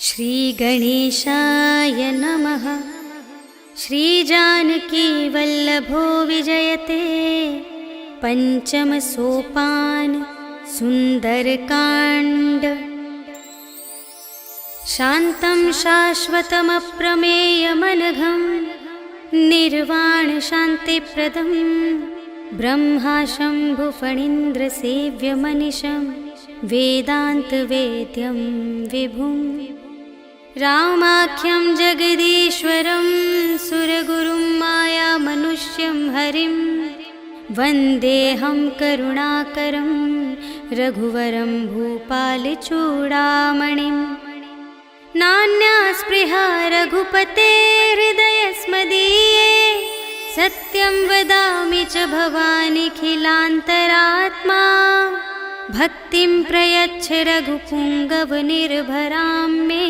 श्रीगणेशाय नमः। श्रीजानकीवल्लभो विजयते पंचम सोपान सुंदरकांड। शान्तं शाश्वतमप्रमेयमनघं निर्वाण शान्तिप्रदं ब्रह्मा शम्भुफणीन्द्रसेव्यमनिशं वेदान्तवेद्यं विभुं। रामाख्यं जगदीश्वरं सुरगुरुं मायामनुष्यं हरिं वन्देऽहं करुणाकरं रघुवरं भूपालचूडामणिं। नान्या स्पृहा रघुपते हृदयस्मदीये सत्यं वदामि च भवानिखिलान्तरात्मा। भक्तिं प्रयच्छ रघुपुङ्गवनिर्भरां मे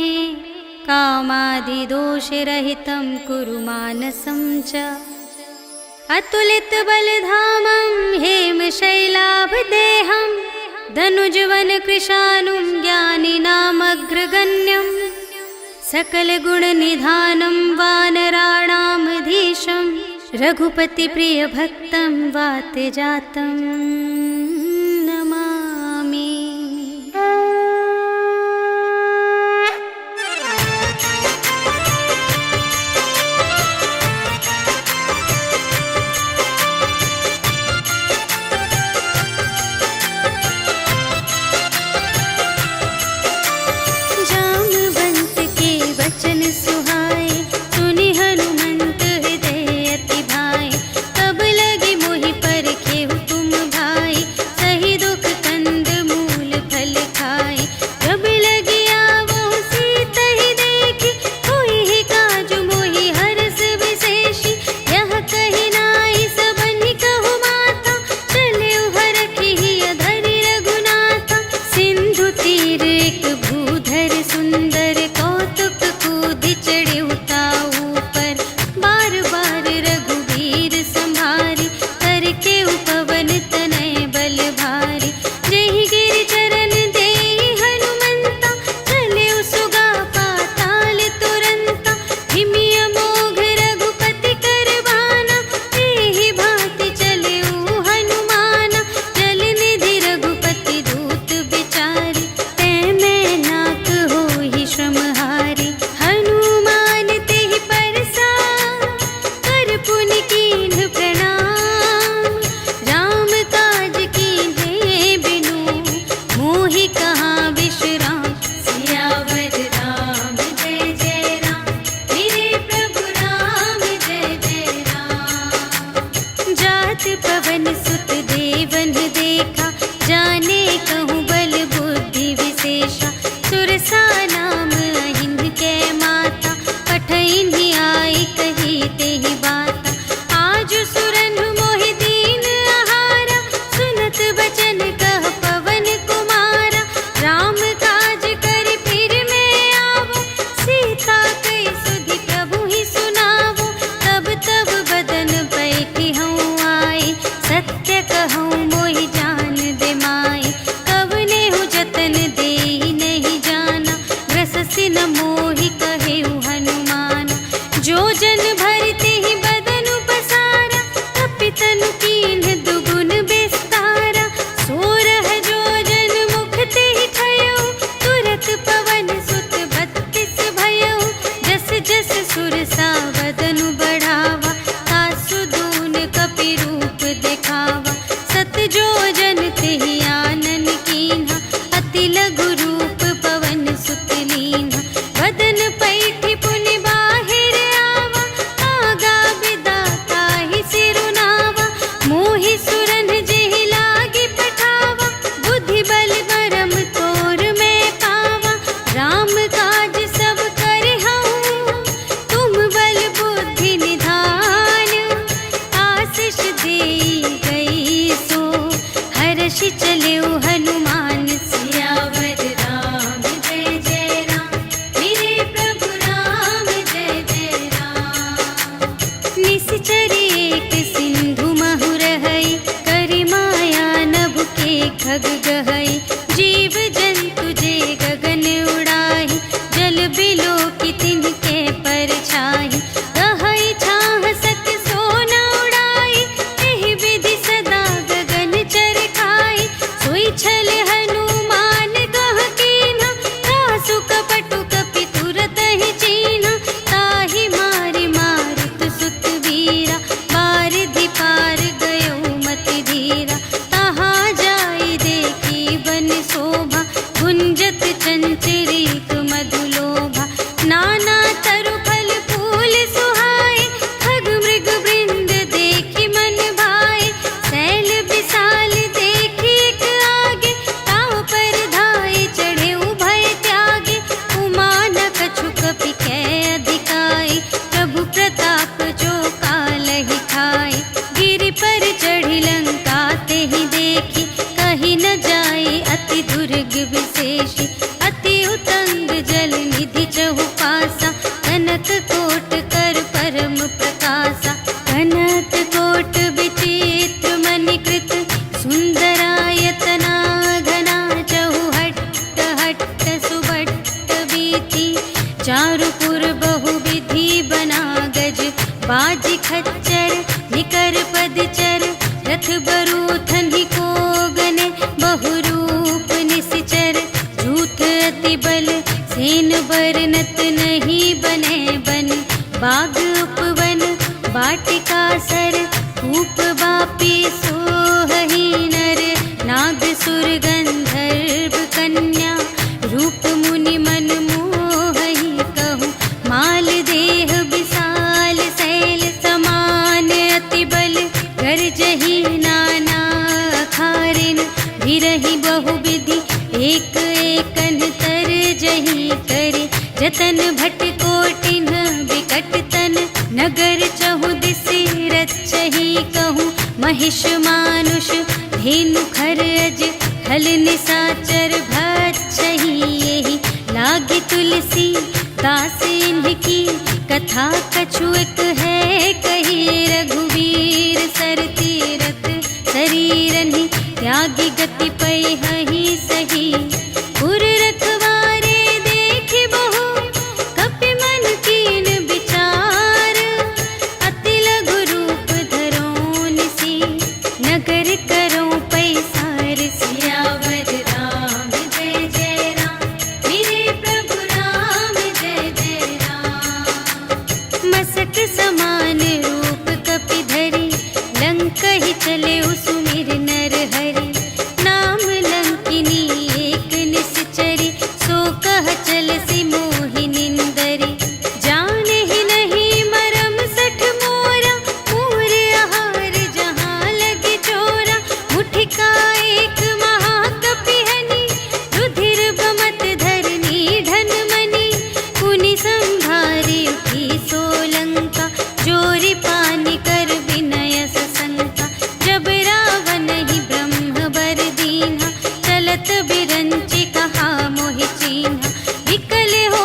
कामादिदोषरहितं कुरु मानसं च। अतुलितबलधामं हेमशैलाभदेहं धनुजवनकृशानुं ज्ञानिनामग्रगण्यं सकलगुणनिधानं वानराणामधीशं रघुपतिप्रियभक्तं वातजातं नमामि। जामवंत के वचन सुहाए सुनि हनुमंत हृदय अति भाए। तब लगे मोहि परखेहु तुम भाई सही दुख कंद मूल फल खाए। जब लगे आवो सीतहि देखी होई ही काजु मोहि हरस विशेषी। यह कहि नाई सबनि कहु माता चले हरखि धरि रघुनाथा। सिंधु तीर एक भूधर सुंदर कौतुक कूदि चढ़े ताऊ पर। बार बार रघुवीर संभारी करके उपवन तनय बल भारी। जहि गिरि चरण देहि हनुमंता चले सुगा पाताल तुरंता। हिमि अमोघ रघुपति कर बाना एहि भांति चले हनुमाना। जल निधि रघुपति दूत बिचारी तै मैं नाक होहि श्रमहारी। हनुमान तेहि परसा कर पुनि कीन्ह प्रणाम। राम काज कीन्हे बिनु मोहि कहाँ विश्राम। सियावर राम जय जय राम मेरे प्रभु राम जय जय राम। जात पवन सुत देवन देखा जाने कहूँ बल बुद्धि विशेषा। सुरसा नाम अहिंद कै माता पठइन्हि आई कही तेहि बाता। आजु सुरनु मोहि दीन आहारा सुनत बचन कह पवन कुमारा। राम काज करि फिर मैं आवो सीता कहि सुधि प्रभु ही सुनावो। तब तब बदन बैठी हूँ आए सत्य कहूँ मोहि जान दे माए। कवने हूँ जतन देहि नहीं जाना जल निधि चहु पासा, कनक कोट कर परम प्रकाशा। कनक कोट विचित्र मणिकृत, सुंदरायतना घना चहु हट्ट हट्ट सुबट्ट बीती। चारुपुर बहुविधि बना गज, बाजी खच्चर निकर पदचर। रथ बरूथन ही को गने, बहुरूप निश्चर। झूठ अति बल सेन बरनत, नहीं बने बन बाग उपवन। वाटिका सर कूप बापी सोहहि नर, नाग सुर गंधर्व कन्या। रूप मुनि मन मोहहि कहूँ, माल देह विशाल शैल समान। अति बल गर्जहि नाना अखारिन, भिरहि बहुविधि एक एकन तरजहि करे। जतन भट कोटिन विकट तन, नगर चहु दिसि रचहि कहूँ। महिष मानुष धेनु खरज, हल निसाचर भक्षहि एहि। लागी तुलसी दास इनकी, कथा कछु एक है कही। रघुवीर सर तीरथ शरीरहि, त्यागी गति पैहि सही। पुर रखवारे देखि बहु, कपि मन कीन विचार। अति लघु रूप धरों निसी, नगर करों पैसार। सियावर राम जय जय राम, मेरे प्रभु राम जय जय राम। मसक समान रूप कपि धरि, लंक ही चले सुमिर नर हरि। नाम लंकिनी एक निश्चरी, सो कह चलसि मोहि निंदरी। जाने ही नहीं मरम सठ मोरा, मोर आहार जहाँ लगे चोरा। मुठिका एक महाकपि हनि, रुधिर बमत धरनी धन मनि। पुनि संभारी उठी सोलंका, जोरी पानी कर विनय सशंका। जब रावण ही ब्रह्म बर दीन्हा, चलत बिरंचि कहा मोहि चीन्हा। विकल हो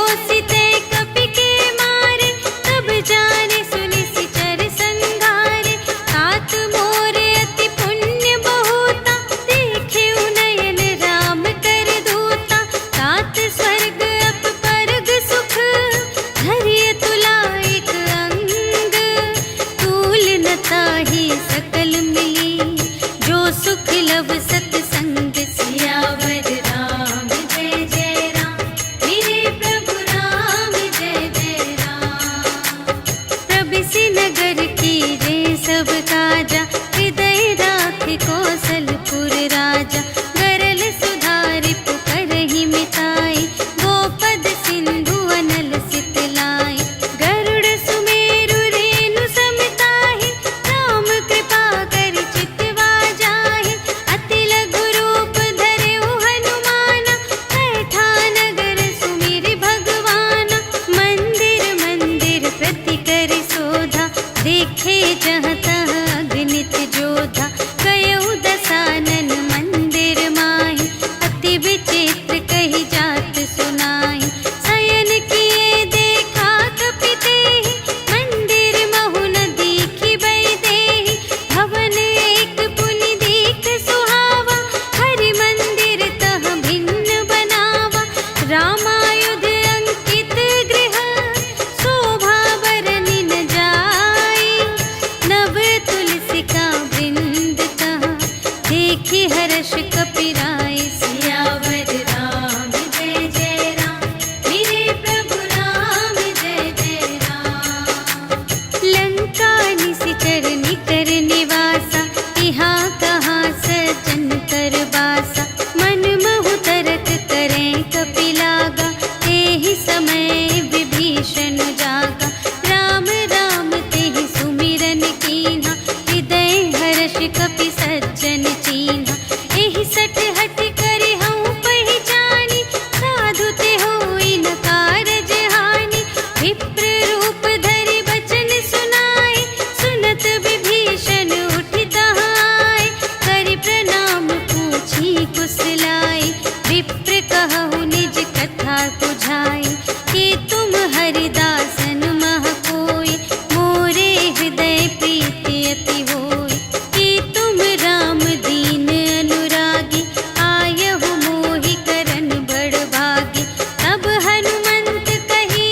बुझाई, कि तुम हरिदासन मह कोई, मोरे हृदय प्रीति अति होई, कि तुम राम दीन अनुरागी, आयहु मोहि करन बड़ भागी। तब हनुमंत कही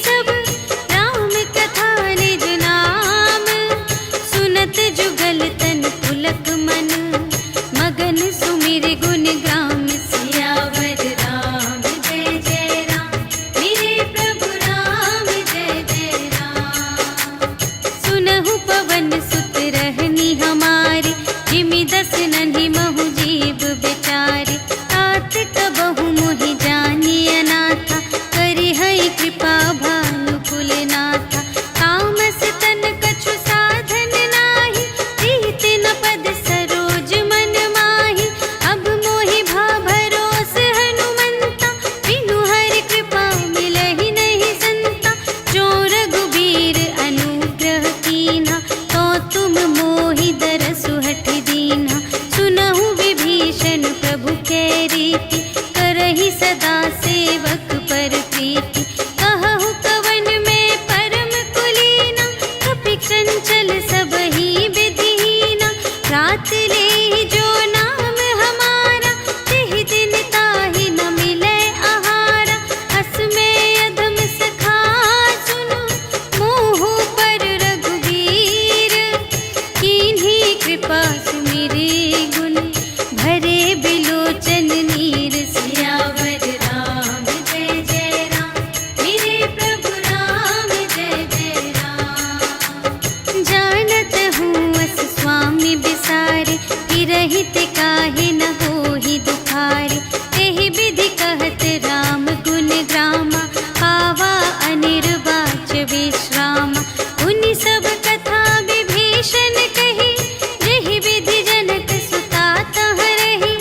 सब राम कथा निज नाम, सुनत जुगल तन पुलक मन, मगन सुमिर गुण ग्राम। सियावर राम जय जय राम, मेरे प्रभु राम जय जय राम। सुनहु पवन सुत रहनी हमारी, जिमि दस नन्हि महु जीव बेचारी। तात कबहु मोहि जानी अनाथा, करिहै कृपा भानु कुलनाथा। तामस तन कछु साधन नाही, प्रीति न पद सरोज मन माही। अब मोहि भा भरोस हनुमंता, बिनु हरि कृपा मिलहि नहीं संता। जो रघुबीर अनुग्रह कीन्हा, तो तुम मोहि दरसु हठि दीन्हा। सुनहु विभीषण प्रभु कै रीति, करहि सदा सेवक पर प्रीति। कहहु कवन में परम कुलीना, कपि चंचल सबहि विधिहीना। रात लेहि जो नाम हमारा, तेहि दिन ताहि न मिलै आहारा। हस में अधम सखा सुनु, मोहु पर रघुबीर। कीन्ही कृपा सुमिरि गुण, भरे बिलोचन नीर। सियावर राम जय जय राम, मेरे प्रभु राम जय जय राम। जानत हूँ अस स्वामी बिसारे, कि रहित काहे न होहि दुखारे। तेहि विधि कहत राम गुण ग्रामा, पावा अनिर्वाच विश्रामा। उनि सब कथा विभीषण कही, जेहि विधि जनक सुता तह रही।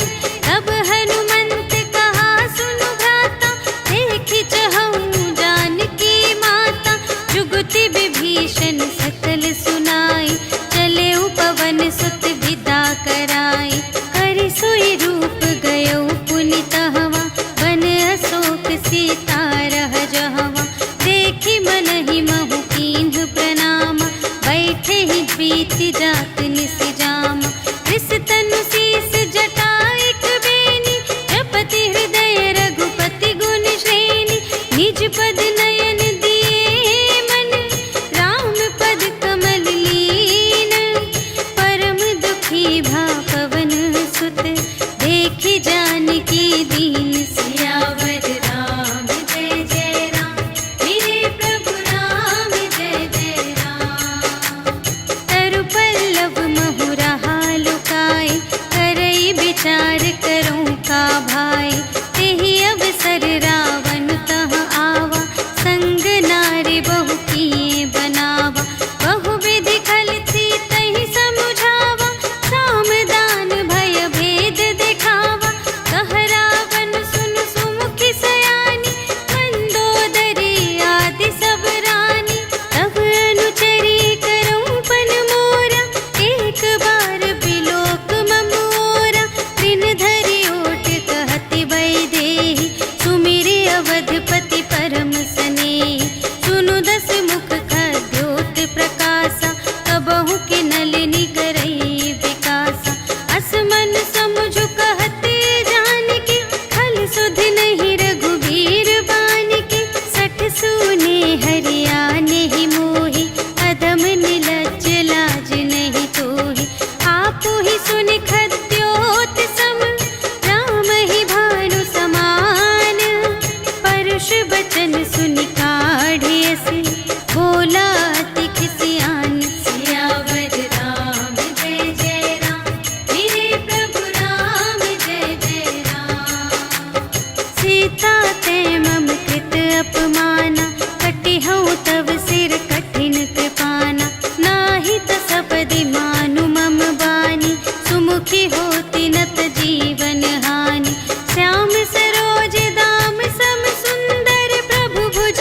तब हनुमंत कहा सुनु भ्राता, देखि चहऊँ जानकी माता। जुगति विभीषण सकल सुनाई, चले पवन सुत विदा कराई। करि सोई रूप गयो पुनि तहवा, बन अशोक सीता रह जहवा। देखि मनहि महु कीन्ह प्रणामा, बैठे ही बीति जात निस जामा। रिस तनु शीस जटा एक बेनी, जपति हृदय रघुपति गुण श्रेणी। निज पद नयन दिए मन, राम पद कमल लीन। परम दुखी भा पवन सुत, देखि जानकी दीन। सियावर राम जय जय राम, मेरे प्रभु राम जय जय राम। तरु पल्लव महु रहा लुकाए, करई विचार करूँ का भाई। तेहि अवसर रावण तह आवा, संग नारी बहु किए बनावा। बहु विधि खल सीतहि समुझावा, साम दान भय भेद दिखावा। कह रावण सुन सुमुखी सयानी, मंदोदरी आदि सब रानी। तब अनुचरी करऊँ पन मोरा, एक बार बिलोक ममोरा। त्रिन धरि ओट कहति वैदेही, सुमिरि अवधपति परम स्नेही। सुनु दस मुख खद्योत प्रकाशा, कबहु कि नलिनी करई विकासा। अस मन समुझु कहते जानकी, खल सुध नहीं रघुबीर बानिकी। सठ सूने हरियाने ही मोहि, अधम निलज्ज लाज नहीं तोहि। आपु ही सुनि खद्योत सम, राम ही भानु समान। परुष बचन सुनि काढ़ियसि, बोला अति खिसियान। सियावर राम जय जय राम, मेरे प्रभु राम जय जय राम। सीता ते मम कृत अपमाना, कटिहउँ तव सिर कठिन कृपाना। नाही त सपदि मानु मम बानी, सुमुखी होति नत जीवन हानि। श्याम सरोज दाम सम सुंदर, प्रभु भुज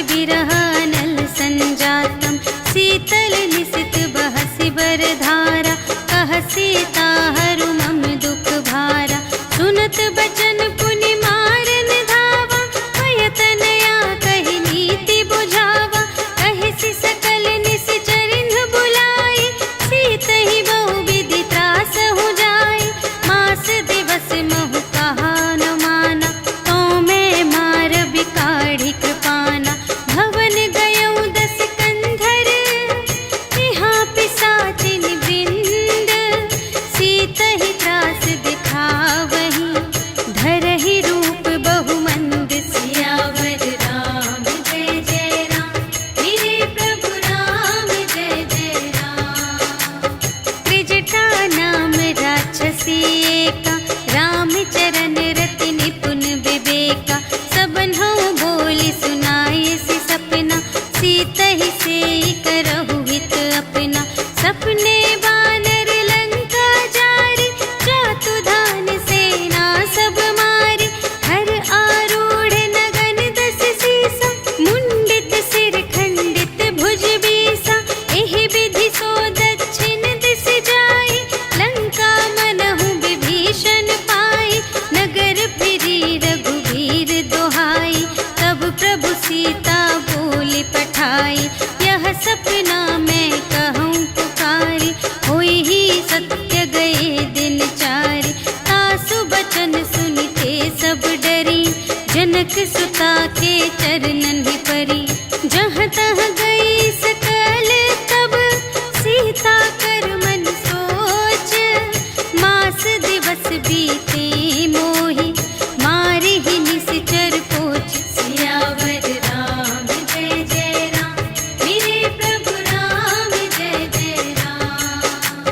विरह अनल संजातम। शीतल निशित बहसि बरधारा, कह सीता हरु मम दुख भारा। सुनत बचन पुनि मारन धावा, भय तनया कहि नीति बुझावा। कहि सकल निश्चरिन बुलाई, सीतहि बहु विधि त्रास हो जाई। मास दिवस महु कहा न माना, तो मैं मार बिकाढ़ी कृपाना। भवन गयौ दस कंधर, यहाँ पिशाचिन वृंद। सीतहि त्रास दिखावही, धरहि रूप बहुमंद। सियावर राम जय जय राम, मेरे प्रभु राम जय जय राम। त्रिजटा नाम राक्षसी एका, राम चरण रति निपुण विवेका। सबन्हु बोली सुनाए सि सपना, सीतहि सेई करहु हित अपना। सपने बानर लंका जारी, जातु धान सेना सब मारी। हर आरूढ़ नगन दस सीसा, मुंडित सिर खंडित भुज बीसा। एहि विधि सो दक्षिण दिस जाई, लंका मनहु विभीषण पाई। नगर फिरी रघुवीर दोहाई, तब प्रभु सीता बोली पठाई। यह सपना मैं कहूँ पुकारी, होई ही सत्य गए दिन चारि। तासु बचन सुनिते सब डरी, जनक सुता के चरणन ही परी। जहाँ तहाँ गई सकल तब, सीता कर मन सोच। मास दिवस बीते मोहि, मारि ही निशिचर पोच। सियावर राम जय जय राम, मेरे प्रभु राम जय जय राम।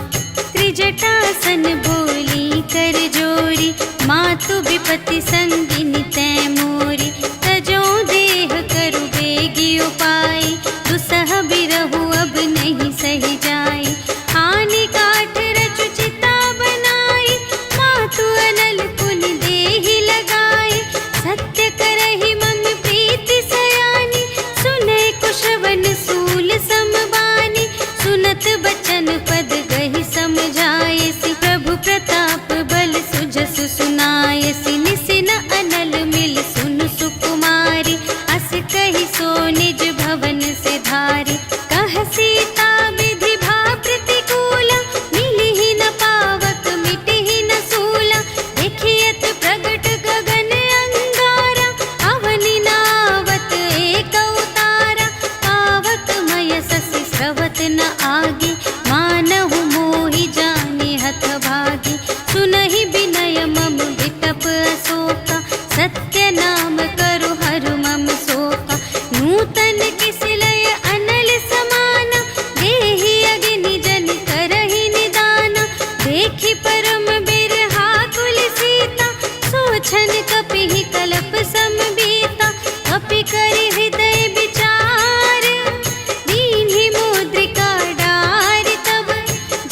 त्रिजटासन बोली कर जोरी, मातु विपति संगिनी तै मोरी। तजो देह करु बेगी उपाई, दुसह बिरहु अब नहीं सही जाई। आनि काठ रचु चिता बनाई, मातु अनल पुनि देहि लगाई। सत्य करहि मम प्रीति सयानी, सुनै कुशवन सूल समबानी। सुनत बचन पद गहि समझायसि, प्रभु प्रताप बल सुजसु सुनायसि। निसिन अनल मिल सुन सुकुमारी, अस कहि सो निज भवन से धारी। कह सीता विधि भा प्रतिकूला, मिलिहि न पावक मिटिहि न सूला। देखियत प्रगट गगन अंगारा, अवनि नावत एक अवतारा। पावक मय ससि स्रवत न आगे, मानहु मोहि जानि हथ भागी। सुनहि विनय मम विटप अशोका, सत्य नाम करु हरु मम शोका। नूतन किसिलय अनल समाना, देहि अग्नि जन करहि निदाना। देखि परम बिरहा कुल सीता, सोछन कपिहि कलप समबीता। कपि करि हृदय विचार, दीन्हि मुद्रिका डारि। तब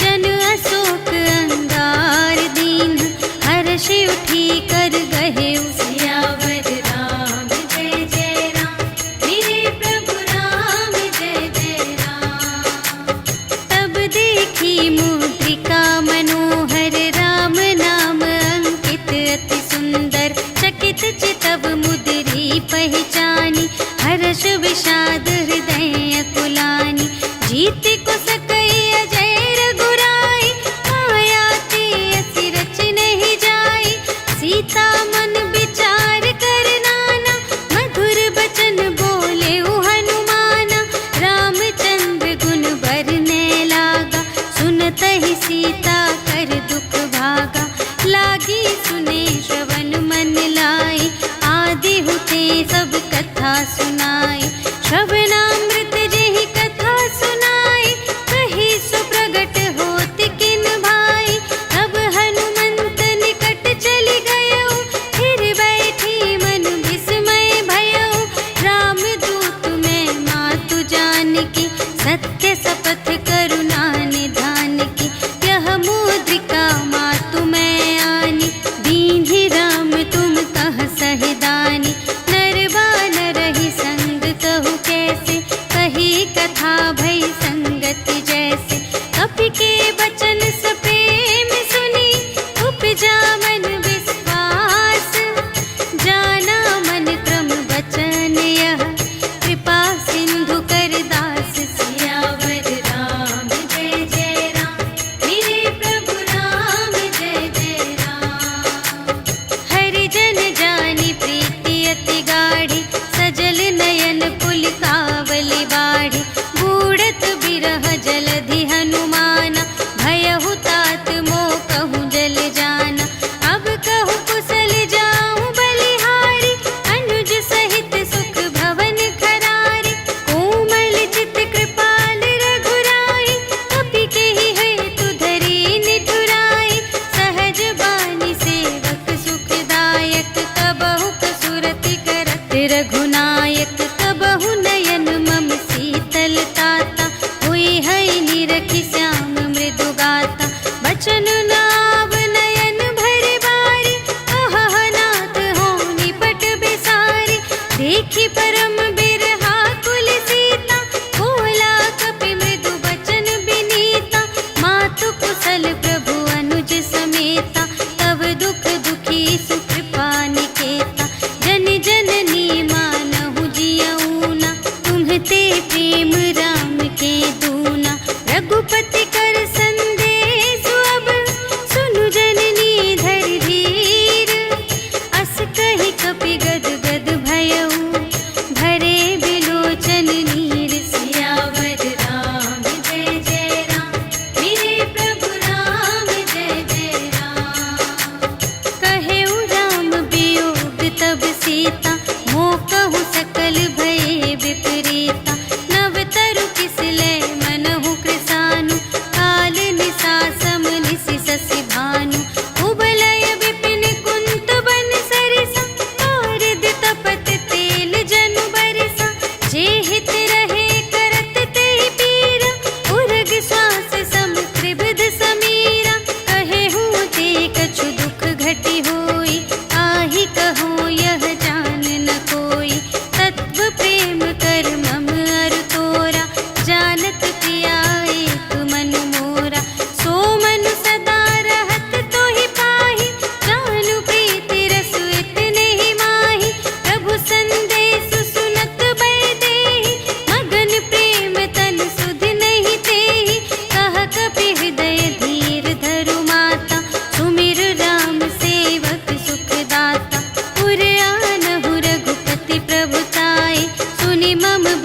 जन अशोक अंगार दीन, हर्षि उठी कर गहेउ। सियावर राम जय जय राम, मेरे प्रभु राम जय जय राम। तब देखी मुद्रिका मनोहर, राम नाम अंकित अति सुंदर। चकित चितव मुद्री पहचानी, हर्ष विषाद हृदय अकुलानी। जीत को सकई अजय रघुराई, माया ते असि रच नहीं जाई। सीता मन विचार कर नाना, मधुर बचन बोले हनुमाना। रामचंद्र गुण बरने लागा, सुनतहि सीता कर दुख भागा। लागी सुने श्रवण मन लाई, आदि हुते सब कथा सुनाई। श्रवणामृत जेहि कथा सुनाई, कही सो प्रगट होत किन भाई। तब हनुमंत निकट चली गयो, फिर बैठी मन विस्मय भयो। राम दूत में मातु जानकी, सत्य शपथ करुणा निधान की। यह मुद्रिका मातु मैं आनी, दीन्हि राम तुम कह सहिदानी। नर बानर ही संग कहु,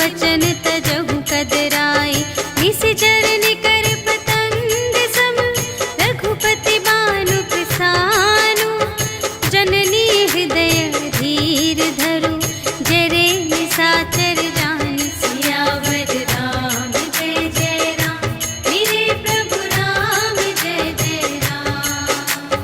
बचन तजहु कदराए। निशिचर निकर पतंग सम रघुपति बानु प्रसानु। जननी हृदय धीर धरु जरे निशाचर जान। सियावर राम जय जय राम मेरे प्रभु राम जय जय राम।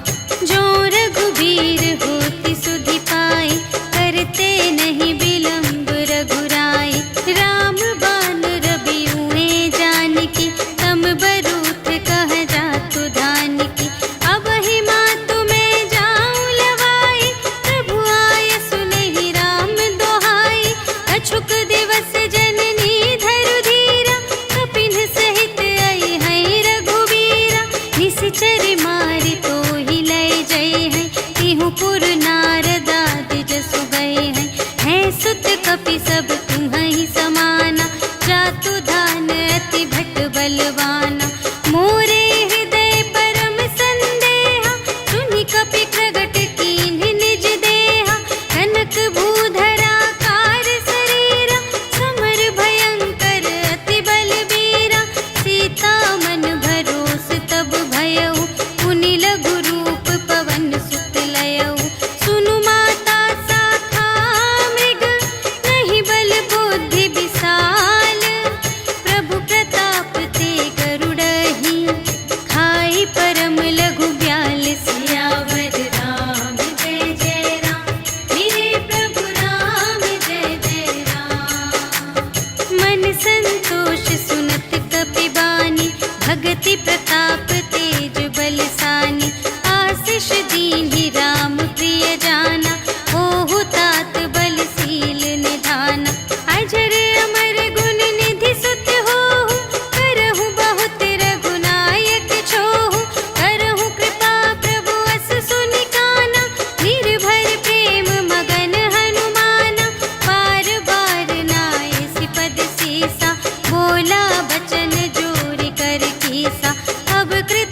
जो रघुबीर होति सुधि पाए करते नहीं विलंब रघुराई। राम बान रबियुए जानकी तम बरूथ कह जातु धानकी। अब ही मातु मैं जाऊं लवाई प्रभु आय सुनहि राम दोहाई। अछुक दिवस जननी धरु धीरा कपिन सहित आई है रघुबीरा। निशिचर मारि तो ही लय जय है तिहु पुर नारद आदि जसु गए हैं। है सुत कपि सब तुम्हि समाना जातु धान अति भट बलवाना। मोरे हृदय परम संदेहा सुनि कपि प्रगट कीन्ह निज देहा। कनक भूधरा कार शरीरा समर भयंकर अति बलबीरा। सीता मन भरोस तब भयउ पुनि लघु रूप पवन सुत लयउ। सुनु माता शाखा मृग नहीं बल बुद्धि विशाल। प्रभु प्रताप ते गरुड़हि खाई परम लघु ब्याल। सियावर राम जय जय राम मेरे प्रभु राम जय जय राम। मन संतोष सुनत कपि बानी भगति प्रताप तेज बलसानी। आशीष दीन्हि राम प्रिय जाना ओहु तात बलशील निधाना। अजर अमर गुण निधि सुत होहु करहु बहुत रघुनायक छोहु। करहु कृपा प्रभु अस सुनि काना निर्भर प्रेम मगन हनुमाना। बार बार नाय सिपद सीसा बोला बचन जोरि कर कीसा। अब कृपा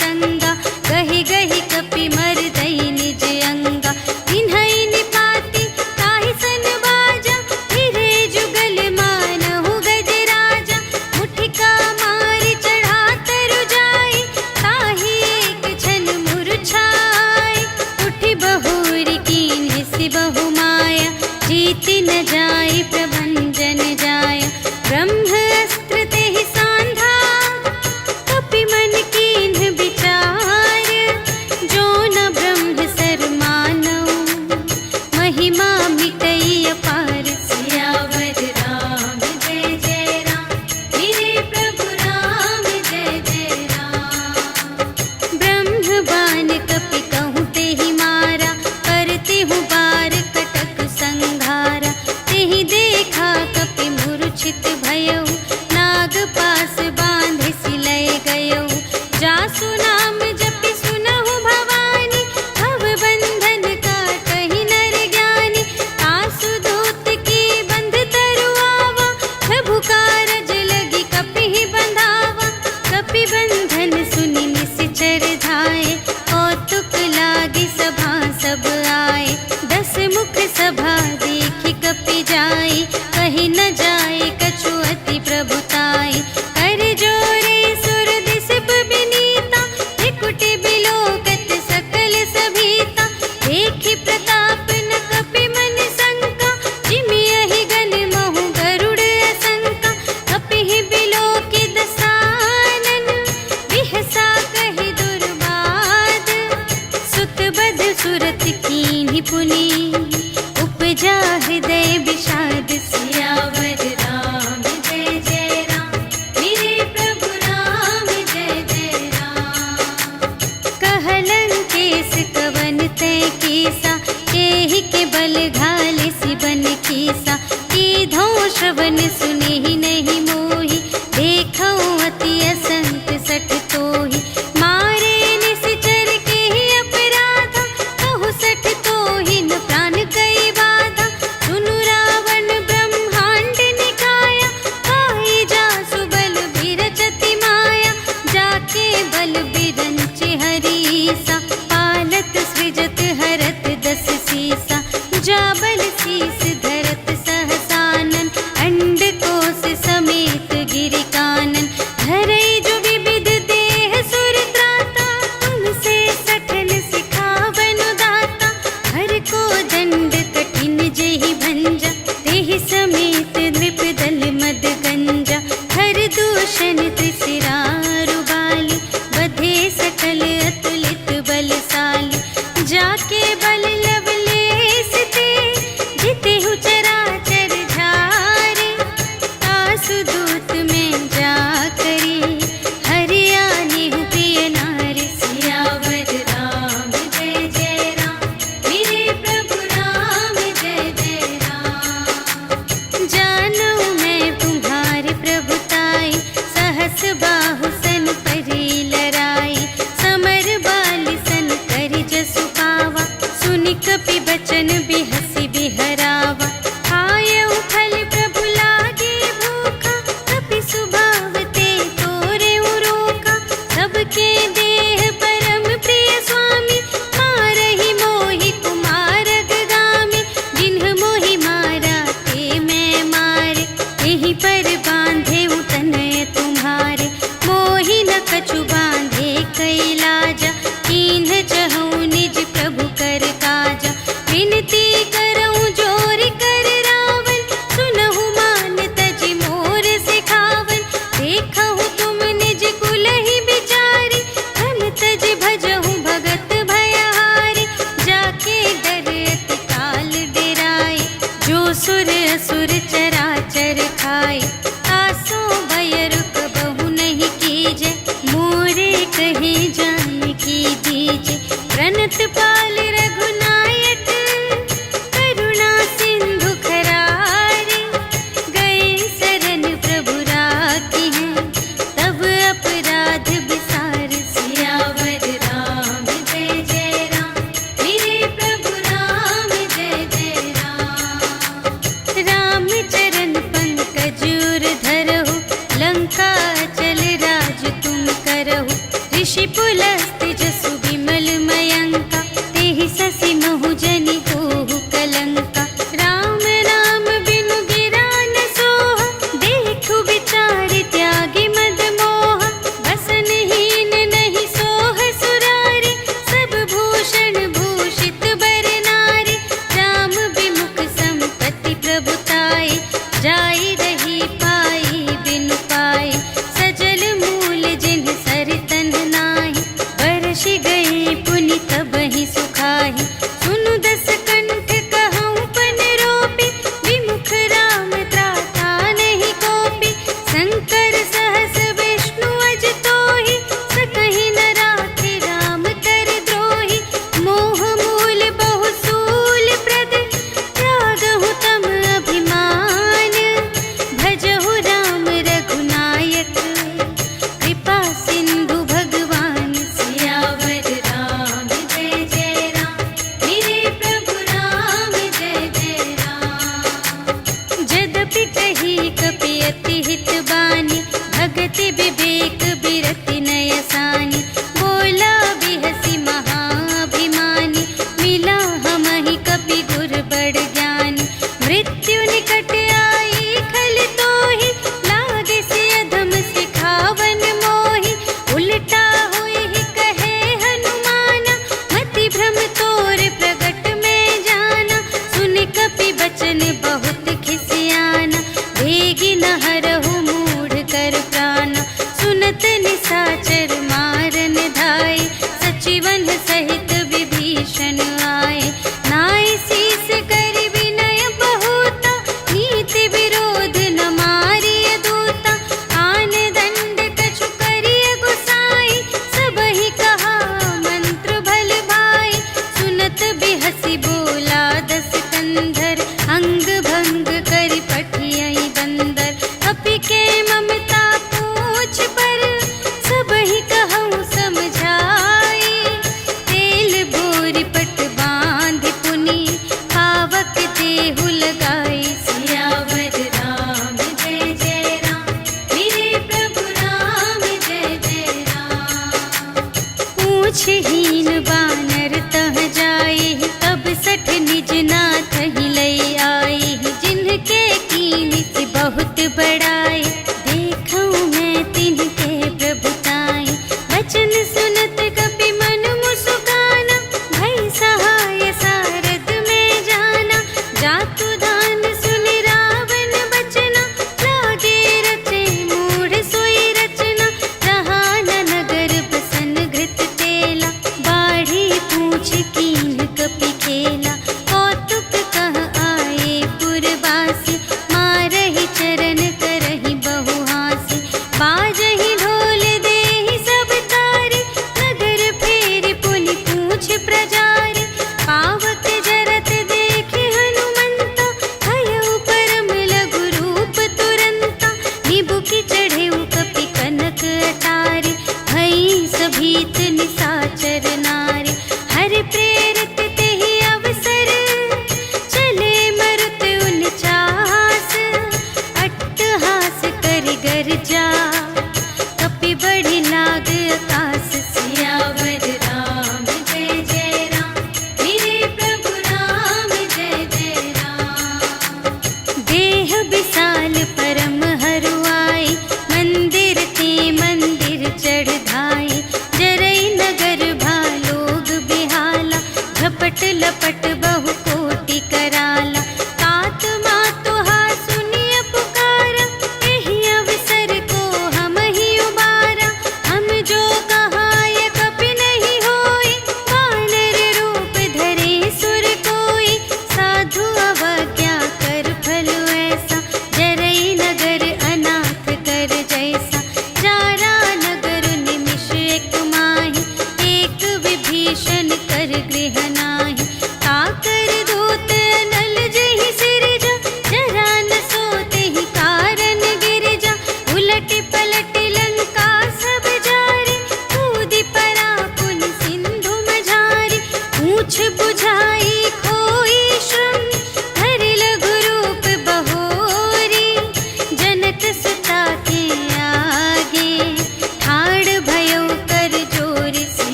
संगा, गहि गहि कपि मरदई निज अंगा। इन्हई निपाति ताहि सन बाजा, फिरे जुगल मानहु गजराजा। मुठिका मारि चढ़ा तरु जाई, ताहि एक छन मुरझाई। उठि बहुरी कीन्ह सि बहु माया, जीति न जाई प्रभंजन जाया। ब्रह्म अस्त्र तेहि सांधा, कपि मन कीन्ह विचार। जो न ब्रह्म सर मानऊ, महिमा मिटई अपार। सियावर राम जय जय राम, मेरे प्रभु राम जय जय राम। ब्रह्म बाण कपि कहूँ तेहि मारा, करते हूँ बार कटक संघारा। तेहि देखा कपि मूर्छित भयउ, नाग पास बांधे सिलय गयउ। जासु नाम जपि सुनहु भवानी, भव बंधन काटहि नर ज्ञानी। तासु दूत की बंध तरु आवा, प्रभु कारज लगी कपि बंधावा। कपि बंधन सुनि निश्चर धाये, कौतुक लागी सभा सब आए। 10 मुख सभा देखि कपि जाई, कहि न जाए कछु अति प्रभुताई। कर जोरे सुर दिसप बिनीता, त्रिकुटि बिलोकत सकल सभीता। देखि प्रताप न कपि मन शंका, जिमियहि गन महु गरुड़ असंका। कपिहि बिलोकि दसानन, बिहसा कहि दुर्बाद। सुत बध सुरत कीन्हि पुनि, उपजा हृदय विषाद। सियावर राम जय जय राम, मेरे प्रभु राम जय जय राम। कहलन केस कवन तै कीसा, केहि के बल घाल सिबन कीसा। कीधौं श्रवण सुनेहि नहीं मोहि, देखौं अति असंत सठ तोहि। मारे निश्चर केहि अपराधा, कहु सठ तोहि न प्राण कई बाधा। सुनु रावण ब्रह्मांड निकाया, पाई जासु बल बिरचति माया। जाके बल बिरंचि हरीसा, पालत सृजत हरत 10 सीसा। जा बल शीस धरत सहसानन, अंड कोश समेत गिरि कानन। धरई जो विविध देह सुर त्राता, तुमसे सठन सिखावनु दाता। हर को दंड कठिन जेहि भंजा, तेहि समेत नृप दल मद गंजा। हर दूषण त्रिशिरारु बाली, बधे सकल अतुलित बलशाली। जाके बल लवलेश ते, जितेहु चराचर झारे। तासु दूत में जा करी, हरियानेहु प्रिय नारी। सियावर राम जय जय राम, मेरे प्रभु राम जय जय राम। जानऊ मैं तुम्हारे प्रभुताई, सहस बाहु सन परी लराई। समर बाली सन करि जसु पावा, सुनि कपि बचन बिहसि बिहरावा। खायउ फल प्रभु लागे भूखा, कपि सुभाव ते तोरेउ रोका। सबके देह परम प्रिय स्वामी, मारहि मोहि कुमार अगगामी। जिन्ह मोहि मारा ते मैं मारे, एहि पर बांधे तनय तुम्हारे। मोहि न कछु बांधे कैलाजा, कीन्ह चहु निज प्रभु कर काजा। विनती करऊं जोर कर रावण, सुनहु मान तजि मोर सिखावन। देखहु तुम निज कुलहि बिचारी, धन तजि भजहु भगत भयहारी। जाके डर अति काल डेराए, जो सुर असुर चराचर खाए। तासो भय रुक बहु नहीं कीजे, मोरे कहे जान की दीजे। हस्त जसु विमल मयंका, तेहि ससि महु जनि होहु कलंका। राम नाम बिनु गिरा न सोहा, देखु विचार त्यागी मद मोहा। बसनहीन नहीं सोह सुरारी, सब भूषण भूषित बर नारी। राम विमुख संपत्ति प्रभुताई, जाई रही पाई बिनु पाई। सजल मूल जिन्ह सर तन नाही, बरषि गई पुनि तबहि सुखाहि। सुनु दस कंठ कहऊँ पन रोपी, विमुख राम त्राता नहीं कोपी। शंकर सहस विष्णु अज तोहि, सकहि न राखि राम कर द्रोहि। मोह मूल बहु सूल प्रद, त्यागहु तम अभिमान। भजहु राम रघुनायक, कृपा सिंधु भगवान। सियावर राम जय जय राम, मेरे प्रभु राम जय जय राम। जदपि कही कपि अति हित बानी, भगति विवेक बिरति नय सानी। बोला बिहसि महाभिमानी, मिला हमहि कपि गुर बड़ ज्ञानी। मृत्यु निकट आई खल तोहि, लागे से अधम सिखावन मोहि। उलटा होई कहे हनुमाना, मति भ्रम तोर प्रगट में जाना। सुन कपि बचन बहुत खिसियाना, वेगी न हरहु मूढ़ कर प्राणा। सुनत निसाचर मारन धाय, सचिवन सहित विभीषण आए। नाय शीस कर विनय बहुता, नीति विरोध न मारिय दूता। आन दंड कछु करिय गुसाई, सबहि कहा मंत्र भल भाई। सुनत बिहसि बोला दस कंधर, अंग भंग करि पठियहि बंदर। कपि के ममता पूछ पर, सबहि कहऊँ समझाई। तेल बोरि पट बाँधि पुनि, पावक देहु लगाई। सियावर राम जय जय राम, मेरे प्रभु राम जय जय राम। पूछहीन बानर तह जाई, तब सठ निज नाथ ही लई आई। जिनके कीन्हि बहुत बड़ाई, देखऊँ मैं तिनके प्रभुताई। बचन सुनत कपि मन मुसुकाना, भई सहाय सारथ में जाना। जातु दान सुनि रावण बचना, लागे रचे मूढ़ सोई रचना। रहा न नगर बसन घृत तेला, बाढ़ी पूछ कीन्ह कपि खेला। कौतुक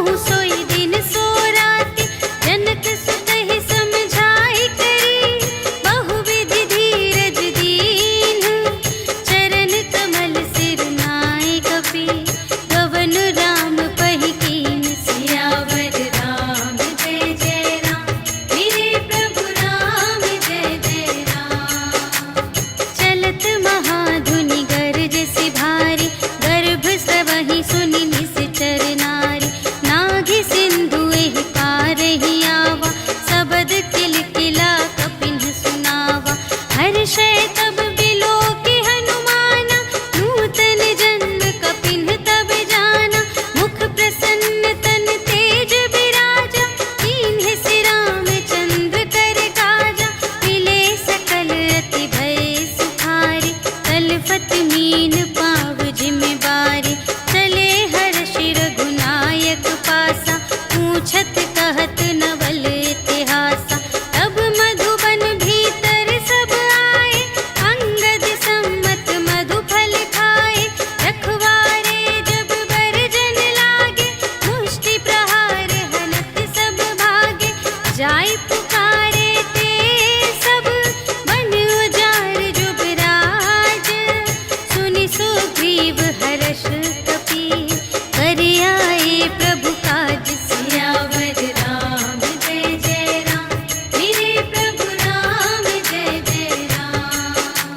सुनहु सोई दिन सो राति, जनक सुतहि समझाई करी, बहुविधि धीरज दीन्ह, चरण कमल सिर नाय कपि, गवन राम पहि कीन। सियावर राम जय जय राम, मेरे प्रभु राम जय जय राम। चलत महाधुनि गरज सि भारी, गर्भ स्रवहि सुनि निश्चर नारी, नाघि सिंधु एहि पारहि आवा, सबद किलकिला कपिन्ह सुनावा। हर्षै तब बिलोकि हनुमाना, नूतन जन्म कपिन्ह तब जाना। मुख प्रसन्न तन तेज बिराजा, कीन्ह सि रामचंद्र कर काजा। मिले सकल अति भय सुखारी, तलफत मीन पाव जिमि बारी। चले हर्षि रघुनायक पासा, पूछत कहत नवल इतिहासा। तब मधुबन भीतर सब आए, अंगद सम्मत मधु फल खाए। रखवारे जब बरजन लागे, मुष्टि प्रहार हनत सब भागे। जाय पुकारे ते सब, बन उजाड़ जुबराज। सुनि सुग्रीव हर्ष कपि, कर आए प्रभु काज। सियावर राम जय जय राम, मेरे प्रभु राम जय जय राम।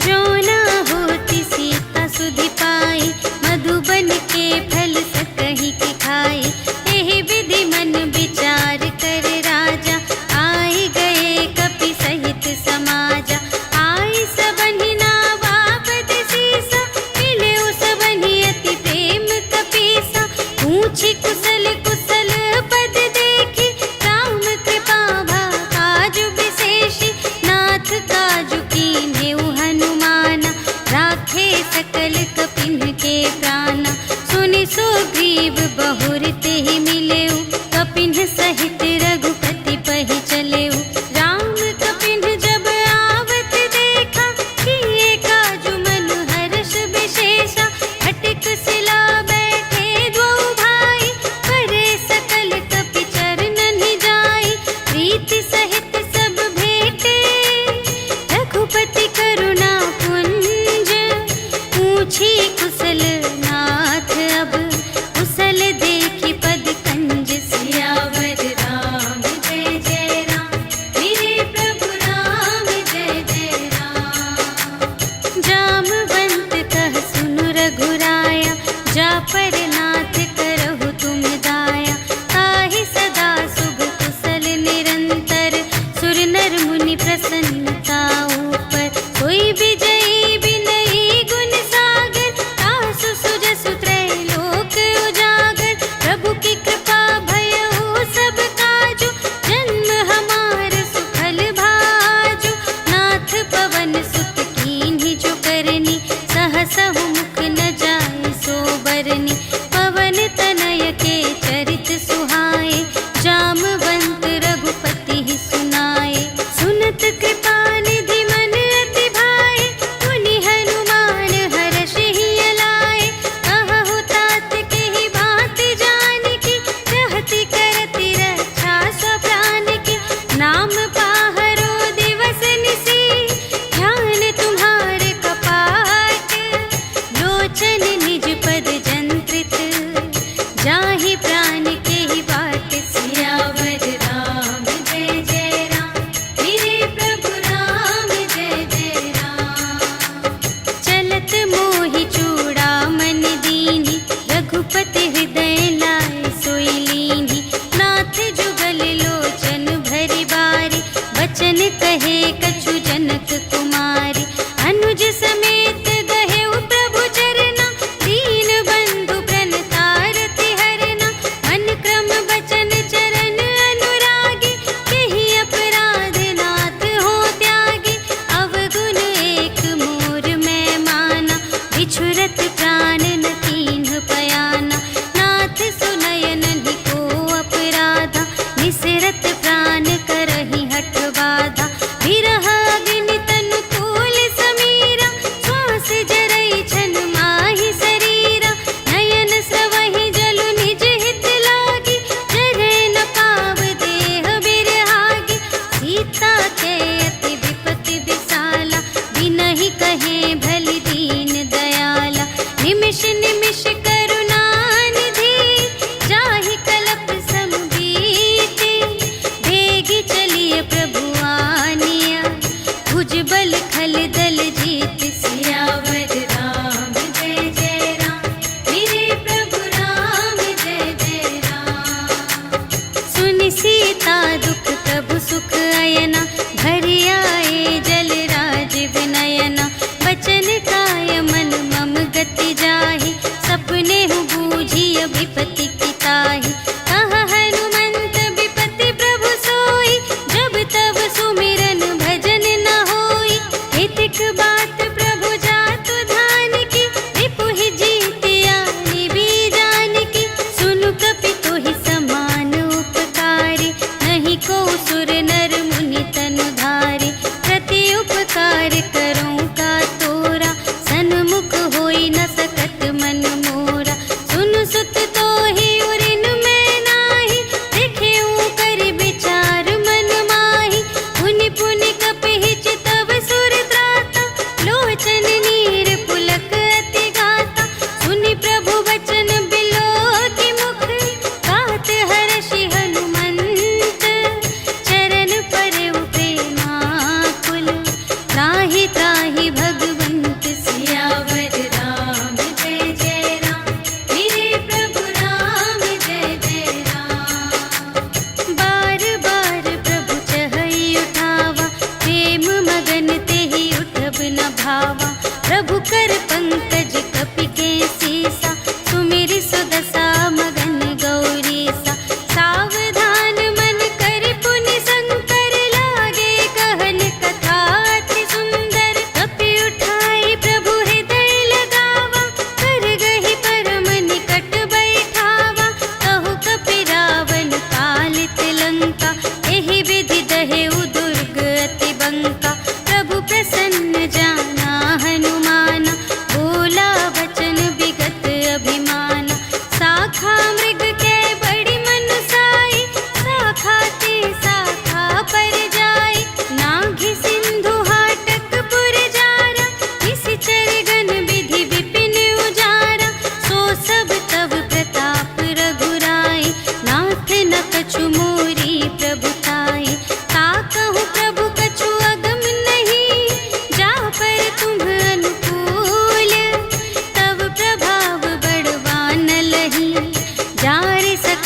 जो न होति सीता सुधि पाई, मधुबन के फल सकहि के खाई। एहि विधि मन विचार कर राजा, आए गए कपि सहित समाजा। आई सबहि नावा पद सीसा, मिले सबहि अति प्रेम कपीसा। पूछी कुशल कुशल पद देखी, राम कृपा भा काजु विशेषी। नाथ काजु कीन्हेउ हनुमाना, राखे सकल कपिन्ह के प्राणा। सुनि सुग्रीव बहुर तेहि मिलेउ, कपिन्ह सहित रघुपति पहि चलेउ। राम कपिन्ह जब आवत देखा, किए काजु मनु हर्ष विशेषा। फटिक सिला बैठे द्वौ भाई, करे सकल कपि चरणनि जाई। प्रीति सहित सब भेटे, रघुपति करुणा पुंज। पूछी कुशल नाथ अब, कुशल देखि पद कंज। सियावर राम जय जय राम, मेरे प्रभु राम जय जय राम। जामवंत कह सुनु रघुराया, जा पर नाथ करहु तुम दाया। ताहि सदा शुभ कुशल निरंतर, सुर नर मुनि प्रसन्नता ऊपर। सोई विजयी विनयी गुण सागर, तासु सुजसु त्रैलोक उजागर। प्रभु की कृपा भयउ सब काजु, जन्म हमार सुफल भाजु। नाथ पवन सुत कीन्हि जो करनी, सहसहु मुख न जाय सो बरनी। पवन तनय के चरित सुहाए, जामवंत रघुपति ही सुनाए। सुनत कृपा निधि मन अति भाए, मुनि हनुमान हर्षि अलाए। कहु तात केहि बात जानकी, रहति करति रक्षा स्वप्रान की। नाम पाहरो दिवस निसी, ध्यान तुम्हारे कपाट। लोचन निज पद जंत्रित, जाहि प्राण केहि बाट। सियावर राम जय जय राम, मेरे प्रभु राम जय जय राम। चलत मोहि चूड़ामणि दीन्हि, रघुपति हृदय लाय सोई लीन्हि। नाथ जुगल लोचन भरि बारी, बचन कहे कछु जनक कुमारी। अनुज समेत गहेउ प्रभु चरना, दीन बंधु प्रणतारति हरना। मन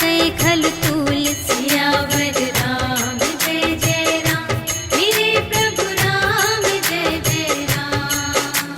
बरसै खल तूल। सियावर राम जय जय राम, मेरे प्रभु राम जय जय राम।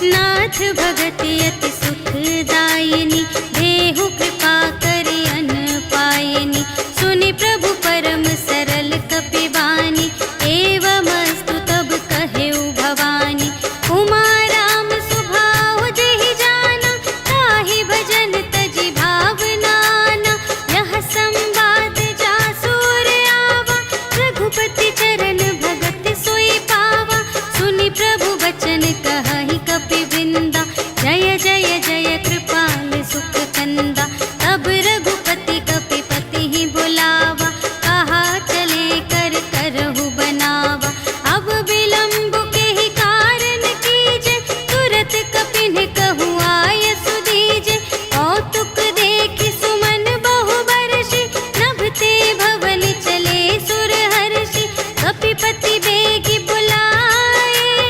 नाथ भगत अति सुखदायिनी, देहु कृपा करि अन्न पायिनी। सुनि प्रभु परम सरल कपिवानी, एवमस्तु तब कहेउ भवानी। उमा राम सुभाव जेहि जाना, ताहि भजन तजि भावनाना। यह संवाद जासुर आवा, रघुपति चरण भगत सोई पावा। सुनि प्रभु वचन कहहि कपिवृंदा, जय जय जय कृपाल सुख कंदा। तब रघुपति कपिपति ही बुलावा, कहा चले कर करहु बनावा। अब विलंब के ही कारण कीजे, तुरत कपिन कहु आय सुदीजे। कौतुक देखि सुमन बहु बरषि, नभते भवन चले सुर हर्षि। कपिपति बेगी बुलाए,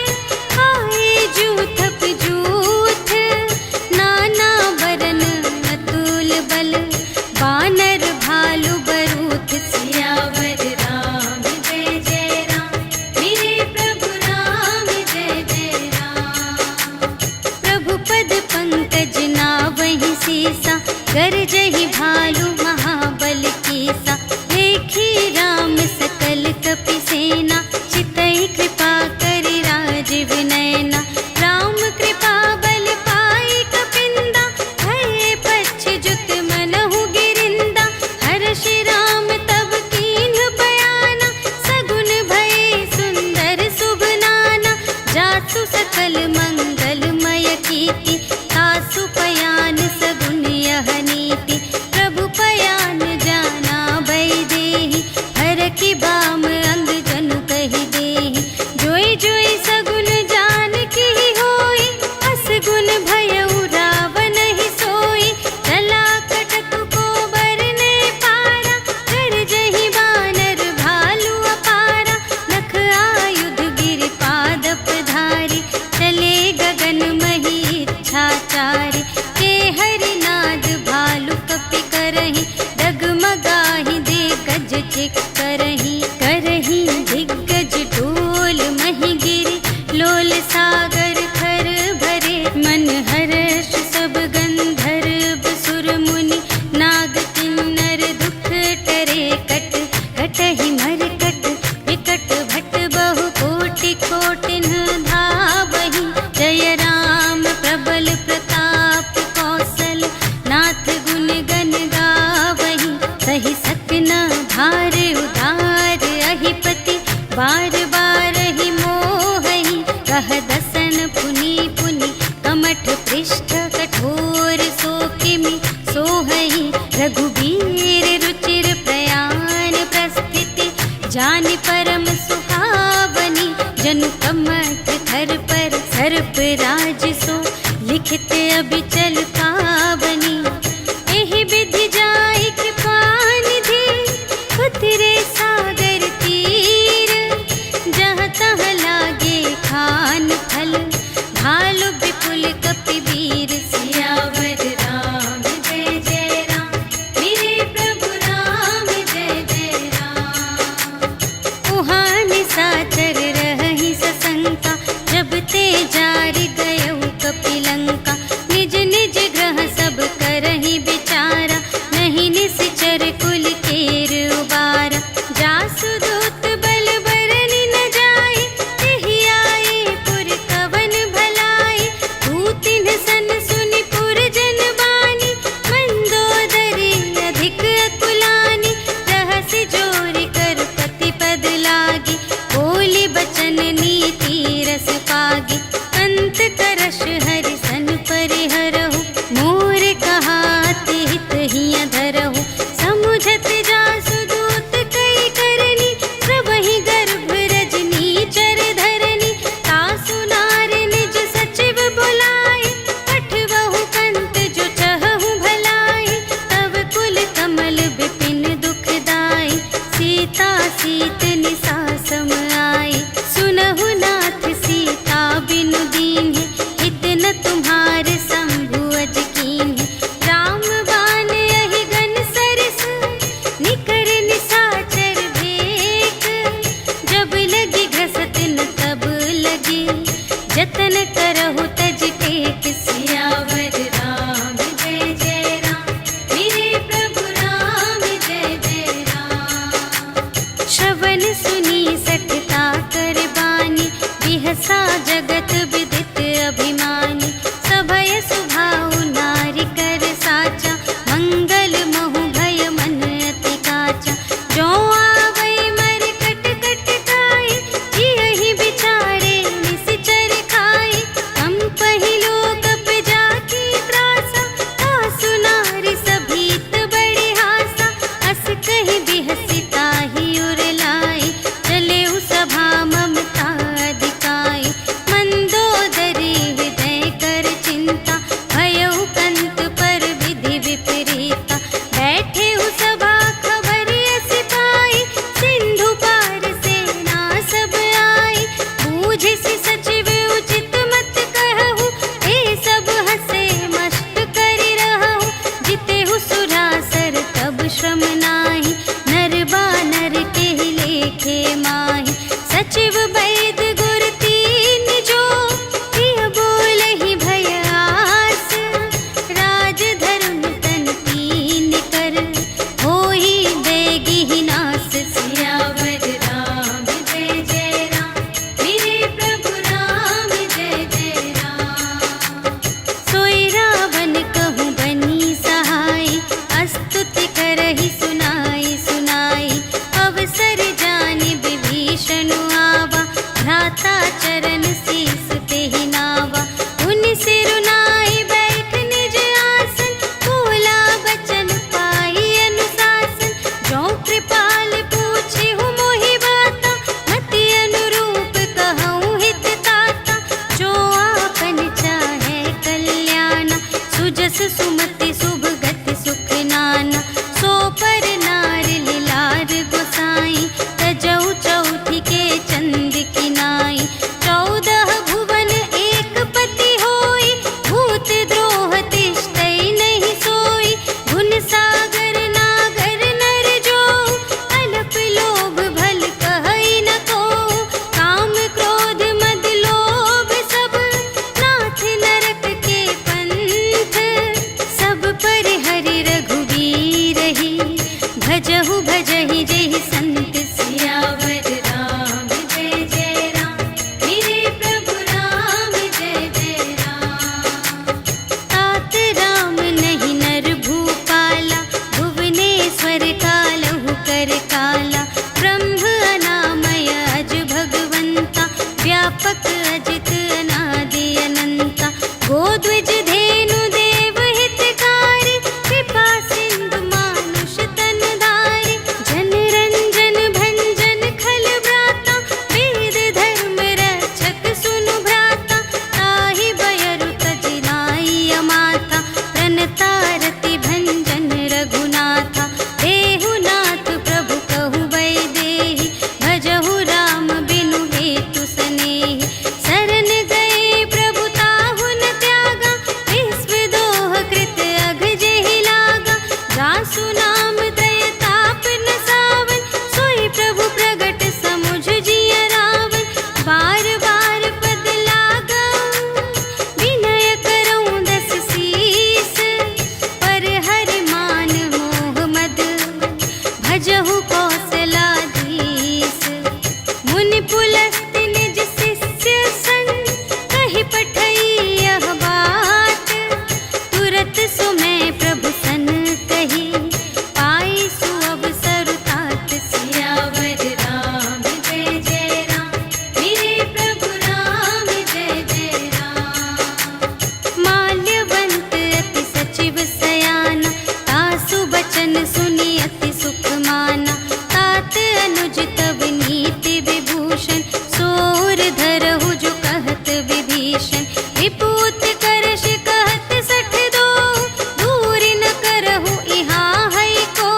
आए जूथप जूथ। नाना बरन अतुल बल, बानर भालु बरूथ। सियावर राम जय जय राम, मेरे प्रभु राम जय जय राम। प्रभु पद पंकज नावहि सीसा, गरजहि भालु महाबल कीसा। देखी राम सकल कपि सेना, चितई कृपा करि राजीव नयना। राम कृपा बल पाई कपिंदा, भये पच्छ जुत मनहु गिरिंदा। हर्षि राम तब कीन्ह बयाना, सगुन भये सुंदर शुभ नाना। जासु सकल मंगलमय कीर्ति, तासु पयान सगुन यह नीति। प्रभु पयान जाना भय देहि, हरखि बाम अंग जनु कहि देहि। जोई जोई सगुन जान की होई, असगुन भयउ रावण ही सोई। चला कटक को बरने पारा, गरजहि बानर भालु अपारा। नख आयुध गिरि पादप धारी, चले गगन मही इच्छाचारी। के हरिनाद भालु कपि करहि, डगमगाहि दे गज चिक करहि। करहि दिग्गज डोल महि गिरि, लोल सागर खर भरे। मन हर्ष सब गंधर्व सुर मुनि, नाग किन्नर दुख टरे। कट कटहि मरकट विकट भट, बहु कोटि कोटिन धावहि। जय राम प्रबल प्रताप कौशल, नाथ गुण गण गावहि। सहि सकना भार उदार अहिपति, बार बार ही मोहहि। कह दसन पुनि पुनि, कमठ पृष्ठ कठोर सो किमि सोहहि। रघुबीर रुचिर प्रयाण प्रस्थिति, जानि परम सुहावनी। जनु कमठ धर पर सर्प राज सो, लिखित अबिचल पावनी। एहि विधि जाई कृपा निधि, उतरे सागर तीर। जहाँ तहाँ लागे खान फल, भालु विपुल कपिवीर। सियावर राम जय जय राम, मेरे प्रभु राम जय जय राम। उहाँ निशाचर रहहि सशंका, जब ते जारि गयउ कपिलंका। निज निज ग्रह सब करहि विचारा, नहीं निश्चर कुल केर उबारा। जासु दूत बल बरनि न जाय, तेहि आए पुर कवन भलाई। दूतिन सन सुनि पुर जन बानी, मंदोदरी अधिक अकुलानी। रहसि जोरि कर पति पद लागी, बोली बचन नीति रस पागी। अंत करश हरि सन परिहरहु, मोर कहाति हित हिय धरहु। समुझत जासु दूत कई करनी, सबहि गर्भ रजनी चर धरनी। तासु नार निज सचिव बुलाए, पठबहु कंत जो चहहु भलाई। तब कुल कमल विपिन दुखदाई, सीता सीत निसा सम आई। सुनहु नाथ सीता बिनु दीन्हि, हित न तुम्हारे शंभु अज कीन्हि। राम बाण यहि गन सरिस नर कालहु कर काला, ब्रह्म अनामय अज भगवंता, व्यापक अजित अनादि अनंता, गोद्विज धेनु देव हितकारी, कृपा सिंधु मानुष तन धारी, जन रंजन भंजन खल व्राता, वेद धर्म रक्षक सुनु भ्राता, ताहि बयरु तजि नाई माता, प्रणतारति भंजन रघुनाथा, देहुनाथ प्रभु कहु वैदेही, भजहु राम बिनु हेतु सनेही, शरण गए प्रभु ताहु न त्यागा, विश्व दोह कृत अघ जेहि लागा, जासु नाम दय ताप न सावन, सोई प्रभु प्रगट समुझ जिय रावण, बार बार पद लागा विनय करऊं दस सीस, पर हरि मान मोह मद, भजहु कौशलाधीश, मुनि पुलस्त्य निज शिष्य संग, कहि पठई यह बात, तुरत सुमय प्रभु सन कही, पाई सुअवसर तात, सियावर राम जय जय राम, मेरे प्रभु राम जय जय राम। माल्यवंत अति सचिव सयाना, तासु बचन सुनि अति सुख माना, तात अनुज तब नीति विभूषण, सोर धरहु जो कहत विभीषण, विपूत करश कहत सठ दो, दूर न करहु इहाँ है को,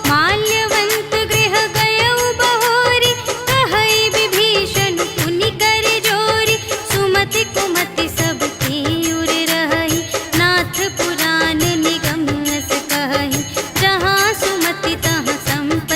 माल्यवंत गृह गयउ बहोरी, कहई विभीषण पुनि कर जोरी, सुमति कुमति सब की उर रही, नाथ पुराण निगम अस कहई, जहाँ सुमति तहाँ संपत्ति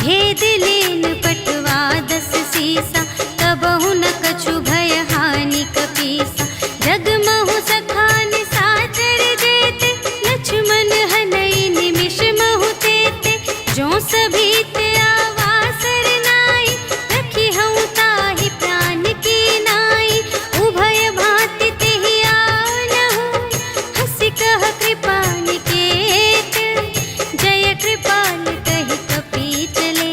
भेद लेन पटवा 10 सीसा, तबहु न कछु भय हानि कपीसा। जगमहु सखान साचर जेते, लक्ष्मण हनई निमिष महु तेते। जो सभीत आवासर नाई, रखी हूँ ताहि प्राण की नाई। उभय भांति तेहि आनहु, हंसि कह कृपा निकेत। जय कृपाल कहि कपी चले,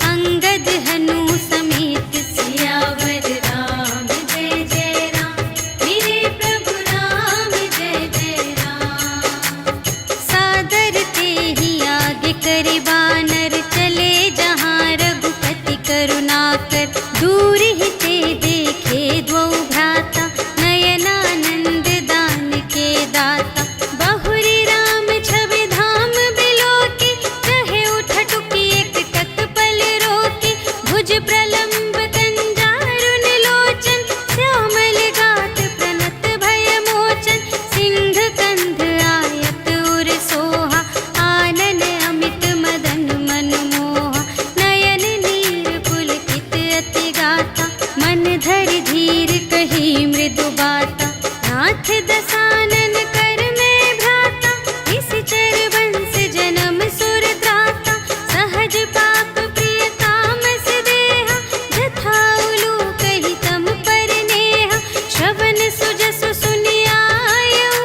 अंगद हनु समेत। सियावर राम जय जय राम, मेरे प्रभु राम जय जय राम। सादर तेहि आगे करे बानर, चले जहाँ रघुपति करुणाकर। दूर ही ते देखे द्वौ भ्राता, नयनानंद दान के दाता। बहुरी राम छवि धाम बिलोके, कहे उठटुकी एक तत्पल रोके। भुज प्रलंब कंजारुन लोचन, श्यामल गात प्रणत भय मोचन। सिंह कंध आयत उर सोहा, आनन अमित मदन मनमोहा। नयन नीर पुलकित अति गाता, मन धरि धीर कही मृदु बाता। नाथ दसानन कर में भ्राता, निश्चर वंश जन्म सुर त्राता। सहज पाप प्रिय तामस देहा, जथा उलूक ही तम पर नेहा। श्रवण सुजसु सुनि आयऊ,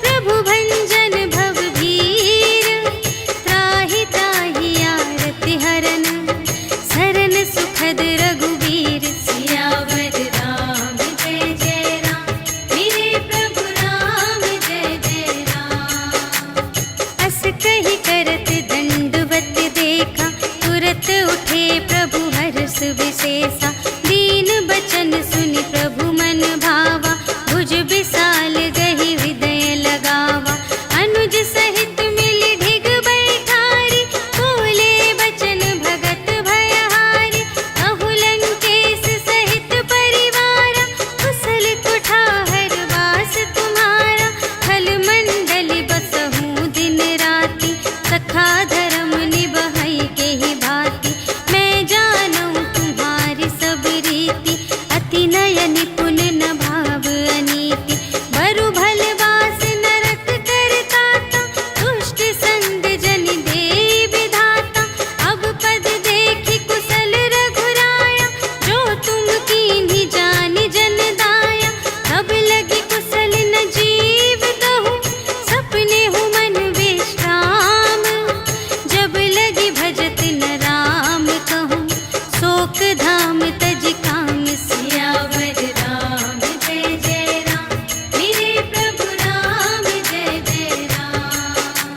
प्रभु भंजन भव भीर। त्राहि त्राहि आरति हरन, सरन सुखद रघुवीर। सियावर राम जय जय राम, मेरे प्रभु राम जय जय राम। अस कहि करत दंडवत देखा, तुरत उठे प्रभु हर्ष विशेषा। दीन बचन सुनि प्रभु मन भावा, भुज विशाल गहि हृदय लगावा। अनुज सहित मिलि ढिग बैठारी, बोले बचन भगत भयहारी। कहु लंकेश सहित परिवारा, कुशल कुठार वास तुम्हारा। खल मंडल बसहु दिन राति, सखा धर्म निबहै केहि भांति। मैं जानऊँ तुम्हारी सब रीति, अति नय निपुण न भाव अनीति। बरु भल वास नरक करताता, दुष्ट संग जन देई विधाता। अब पद देखि कुशल रघुराया, जो तुम कीन्ही जानि जन दाया। अब लगी कुशल न जीव कहूँ, सपने हूँ मन विश्राम। जब लगी भजत न राम कहूँ, शोक धाम तज काम। सियावर राम जय जय राम, मेरे प्रभु राम जय जय राम।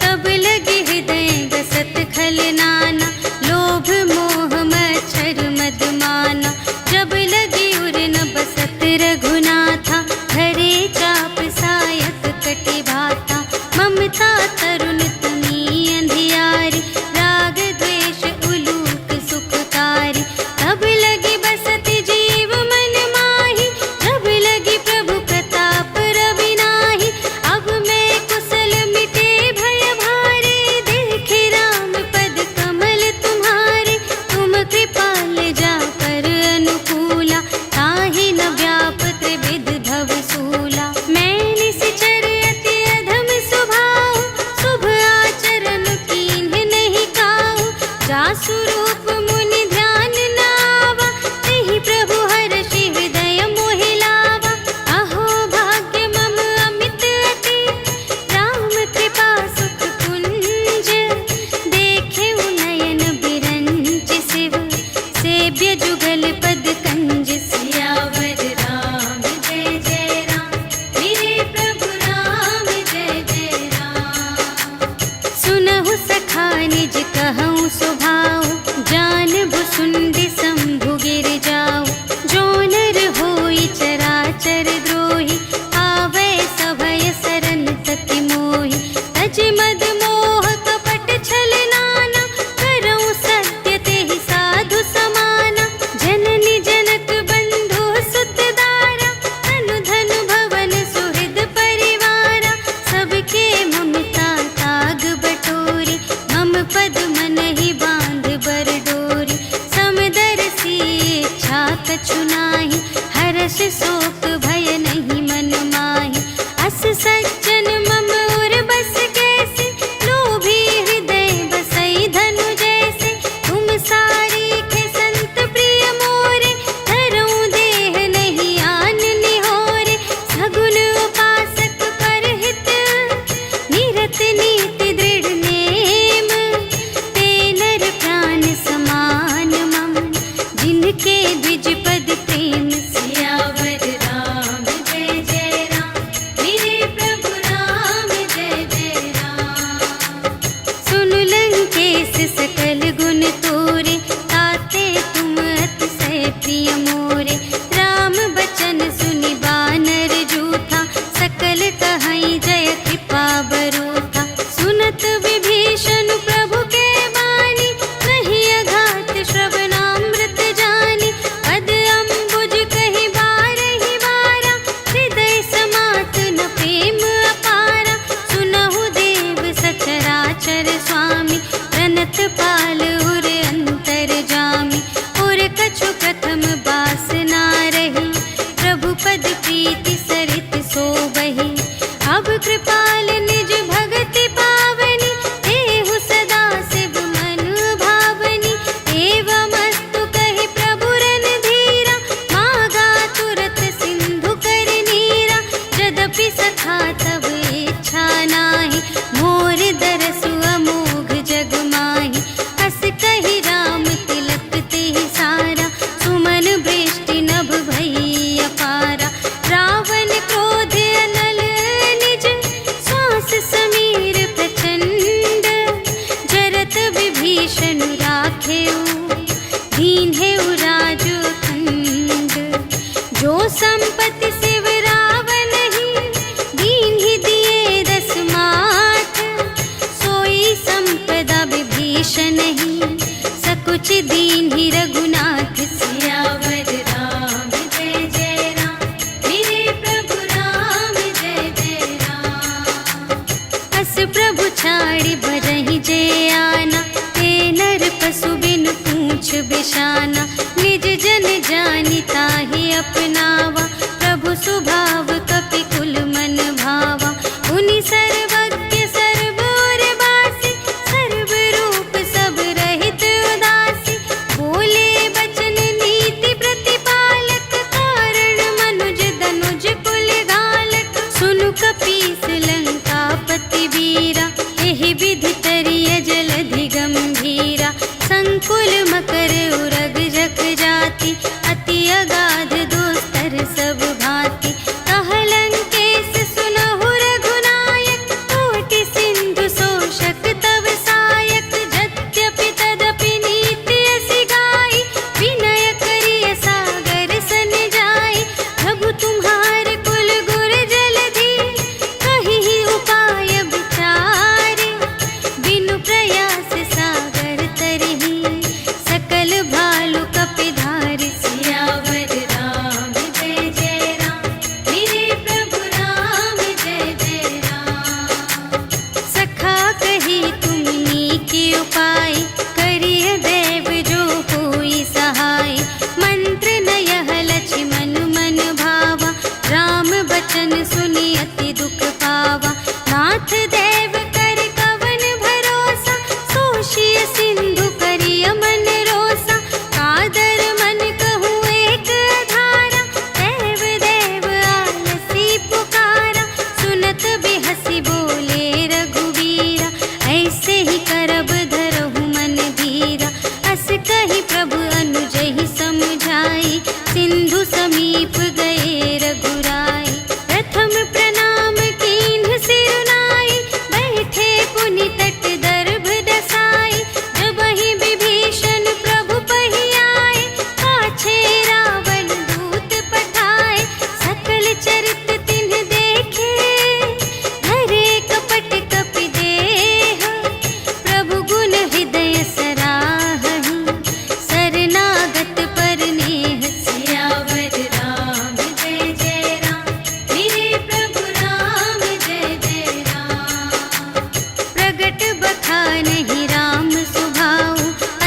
तब लगे हृदय गसत खल नाना, लोभ मोह मच्छर मद माना। जब लगे उर न बसत रघुनाथा, धरे चाप सायक कटि भाता। ममता तरुण तुमी अंधियारी, राग द्वेष उलूक सुखकारी। तब लगी बसत जीव मन माही, जब लगी प्रभु प्रताप रवि नाही। अब मैं कुशल मिटे भय भारे, देखे राम पद कमल तुम्हारे। तुम कृपाल जा पर अनुकूला, ताहि न व्याप त्रिविध भव सूला। मैं निश्चर अति अधम स्वभाव, शुभ आचरण कीन्ह नहीं काहू। जासु रूप मुनि ध्यान न आवा, तेहि प्रभु हर्षि हृदय मोहि लावा। अहो भाग्य मम अमित अति, राम कृपा सुख कुंज। देखे नयन बिरंच शिव, सेव्य जुगल पद कंज। सियावर राम जय जय राम, मेरे प्रभु राम जय जय राम। सुनहु सखा निज कहऊँ स्वभाव, विभीषण राखेऊ, दीन है राज अखंड। जो संपत्ति शिव रावण ही, दीन ही दिए 10 माथ। सोई संपदा विभीषण ही, सकुच दीन ही रघुनाथ। सियावर राम जय जय राम, मेरे प्रभु राम जय जय राम। अस प्रभु छाड़ी भरहि जय आना, ते नर पशु बिन पूछ बिशाना। निज जन जानि ताहि अपनावा, प्रभु स्वभाव कपि कुल मन भावा। उनि सर्वज्ञ सर्व और बासी, सर्व रूप सब रहित उदासी। बोले बचन नीति प्रतिपालक, कारण मनुज धनुज कुल घालक। सुनु कपीस लंकापति वीरा, एहि विधि तरिय जलधि गंभीरा। संकुल मकर उरग जख जाति, अति अगाध दोस्तर सब भांति। कह लंकेश सुनहु रघुनायक, कोटि सिंधु शोषक तव सायक। यद्यपि तदपि नीति असि गाई, विनय करिय सागर सन जाई। प्रभु तुम्हार कुल गुर जलधि, कहिहि उपाय विचारे। बिनु प्रयास सागर तरहि, सकल भालु कपिधारि। सियावर राम जय जय राम, मेरे प्रभु राम जय जय राम। सखा कही तुमनी के उपाय, करिय देव जो होई सहाय। मंत्र नयह लक्ष्मण मन भावा, राम बचन सुनि अति दुख पावा। नाथ देव कर कवन भरोसा, सोषिय सिंधु करिय मन रोसा। कादर मन कहूँ एक अधारा, देव देव आलसी पुकारा। सुनत बिहसी बोले रघुवीरा, ऐसे ही करब धरहु मन धीरा। अस कही प्रभु अनुजहि समझाई, सिंधु समीप गए रघुराई। प्रथम प्रणाम कीन्ह सिरुनाई, बैठे पुनि तट दर्भ दसाई। जबहि विभीषण प्रभु पहि आए, पाछे रावण दूत पठाए। सकल चरित तिन्ह देखे, धरे कपट कपि देह। प्रभु गुण हृदय सराहहि, शरणागत पर नेह। सियावर राम जय जय राम, मेरे प्रभु राम जय जय राम। प्रगट बखानहि राम सुभाऊ,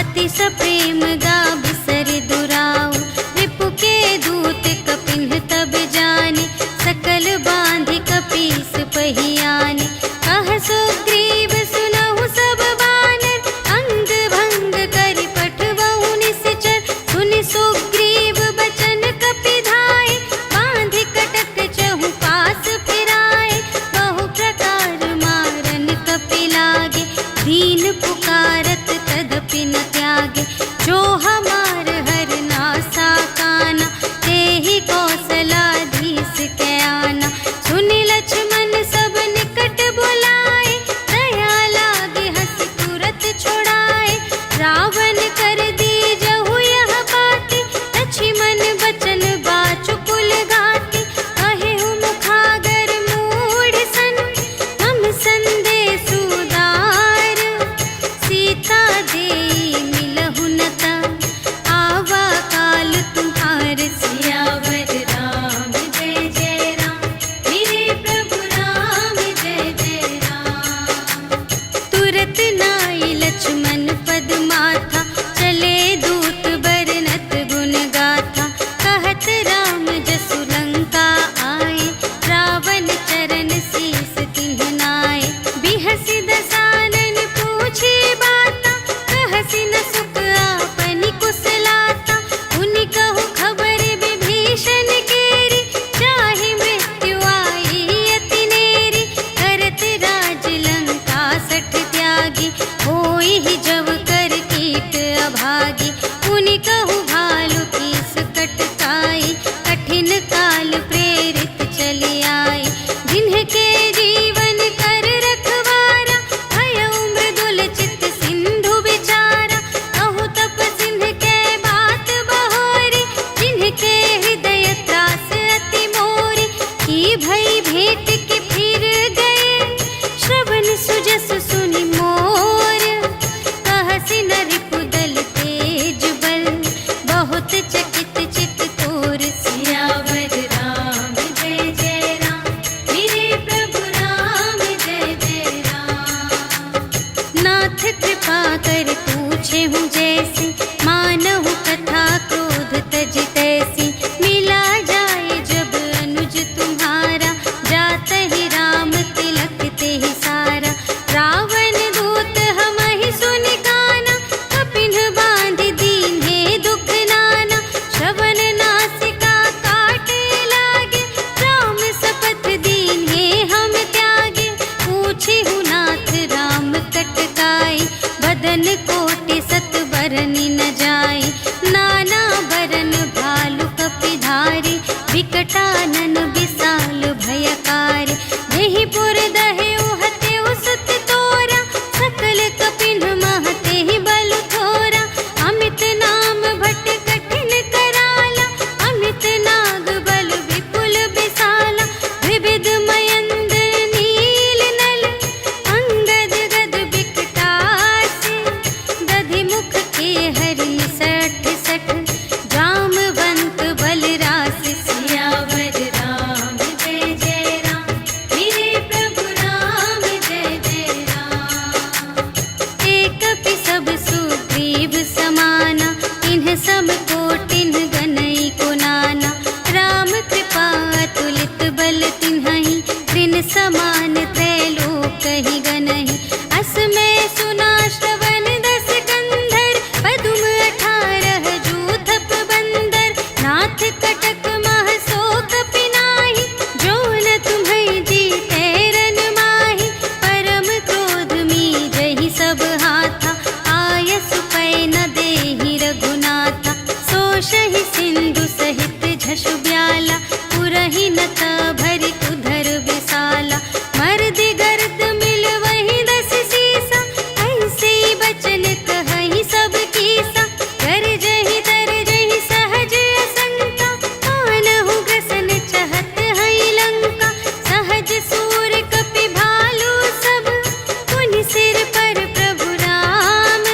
अति सप्रेम गा बिसर दुराऊ। रिपु के दूत कपिन्ह तब जाने, सकल बांधि कपीस पहि आने। कह सुग्रीव सुनहु सब बानर, अंग भंग करि पठवहु निश्चर। सुनि सुग्रीव बचन कपिधाय, बांधि कटक चहु पास फिराए। बहु प्रकार मारन कपि लागे, दीन पुकारत तदपि न त्यागे। जो हमार हर नासा काना, तेहि कौशलाधीश के आना। सुनि लक्ष्मण सब निकट बुलाए, दया लागे हँसि तुरत छुड़ाए। रावण कर दीजहु यह बाती, लक्ष्मण बचन बाचु कुल घाती। कहेहु मुखागर मूढ़ सन, हम संदेश उदार। सीता देई मिलहु न ता, आवा काल तुम्हार। सियावर राम जय जय राम, मेरे प्रभु राम जय जय राम। तुरत नाई लक्ष्मण पद माथा, चले दूत बरनत गुण गाथा। कहत राम जसु लंका आए, रावण चरण शीस तिन्ह नाए। बिहसि दसानन पूछे बाता, कहसि न सुख आपनि कुशलाता। उनि कहु खबर विभीषण केरी, चाहे मृत्यु आई अति नेरी। करत राज लंका सठ त्यागी, होई ही जब कर कीट अभागी। उनि कहु भालु कीस कटकाई, कठिन काल प्रेरित चली आई। जिन्हके जीवन कर रखवारा, भयउ मृदुल चित सिंधु विचारा। ऐसी, मानहु कथा क्रोध तज तैसी। मिला जाए जब अनुज तुम्हारा, जात ही राम तिलक ते ही सारा। रावण दूत हमहि सुनि काना, कपिन बांध दीन्हे दुख नाना। श्रवण नासिका काटे लागे, राम शपथ दीन्हे हम त्यागे। पूछिहु नाथ राम कटकाई, बदन कोटि सत बरनि न जाई। नाना बरन भालु कपिधारी, विकटानन विशाल भयकारी। देहि पुर दहेउ हतेउ सुत तोरा, सकल कपिन महते ही बल थोरा। अमित नाम भट कठिन कराला, अमित नाग बल विपुल विशाला। विविध मयंद्र नील नल, अंगद गद विकटासी। दधि मुख के हरि सठ सठ, जामवंत बलरासी। सियावर राम जय जय राम, मेरे प्रभु राम जय जय राम। एक कपि सब सुग्रीव समाना, इन्ह सब कोटिन्ह गनई को नाना। राम कृपा अतुलित बल तिन्हहि, त्रिन समान त्रैलोक ही गनहि। अस मैं सुना श्रवण दस कंधर, पदुम 18 जूथप बंदर। नाथ कटक मह सो कपि नाही, जो न तुम्है जीतै रन माही। परम क्रोध मीजहि सब हाथा, आयसु पै न देहि रघुनाथा। सोषहि सिंधु सहित झषु ब्याला, पुरहि नत भरि उधर विशाला। मर्दि गर्द मिल वही 10 सीसा, ऐसे बचन कहहि सब कीसा। गरजहि तरजहि सहज असंका, मानहु ग्रसन चहत हई लंका। सहज सूर कपि भालु सब, पुनि सिर पर प्रभु राम।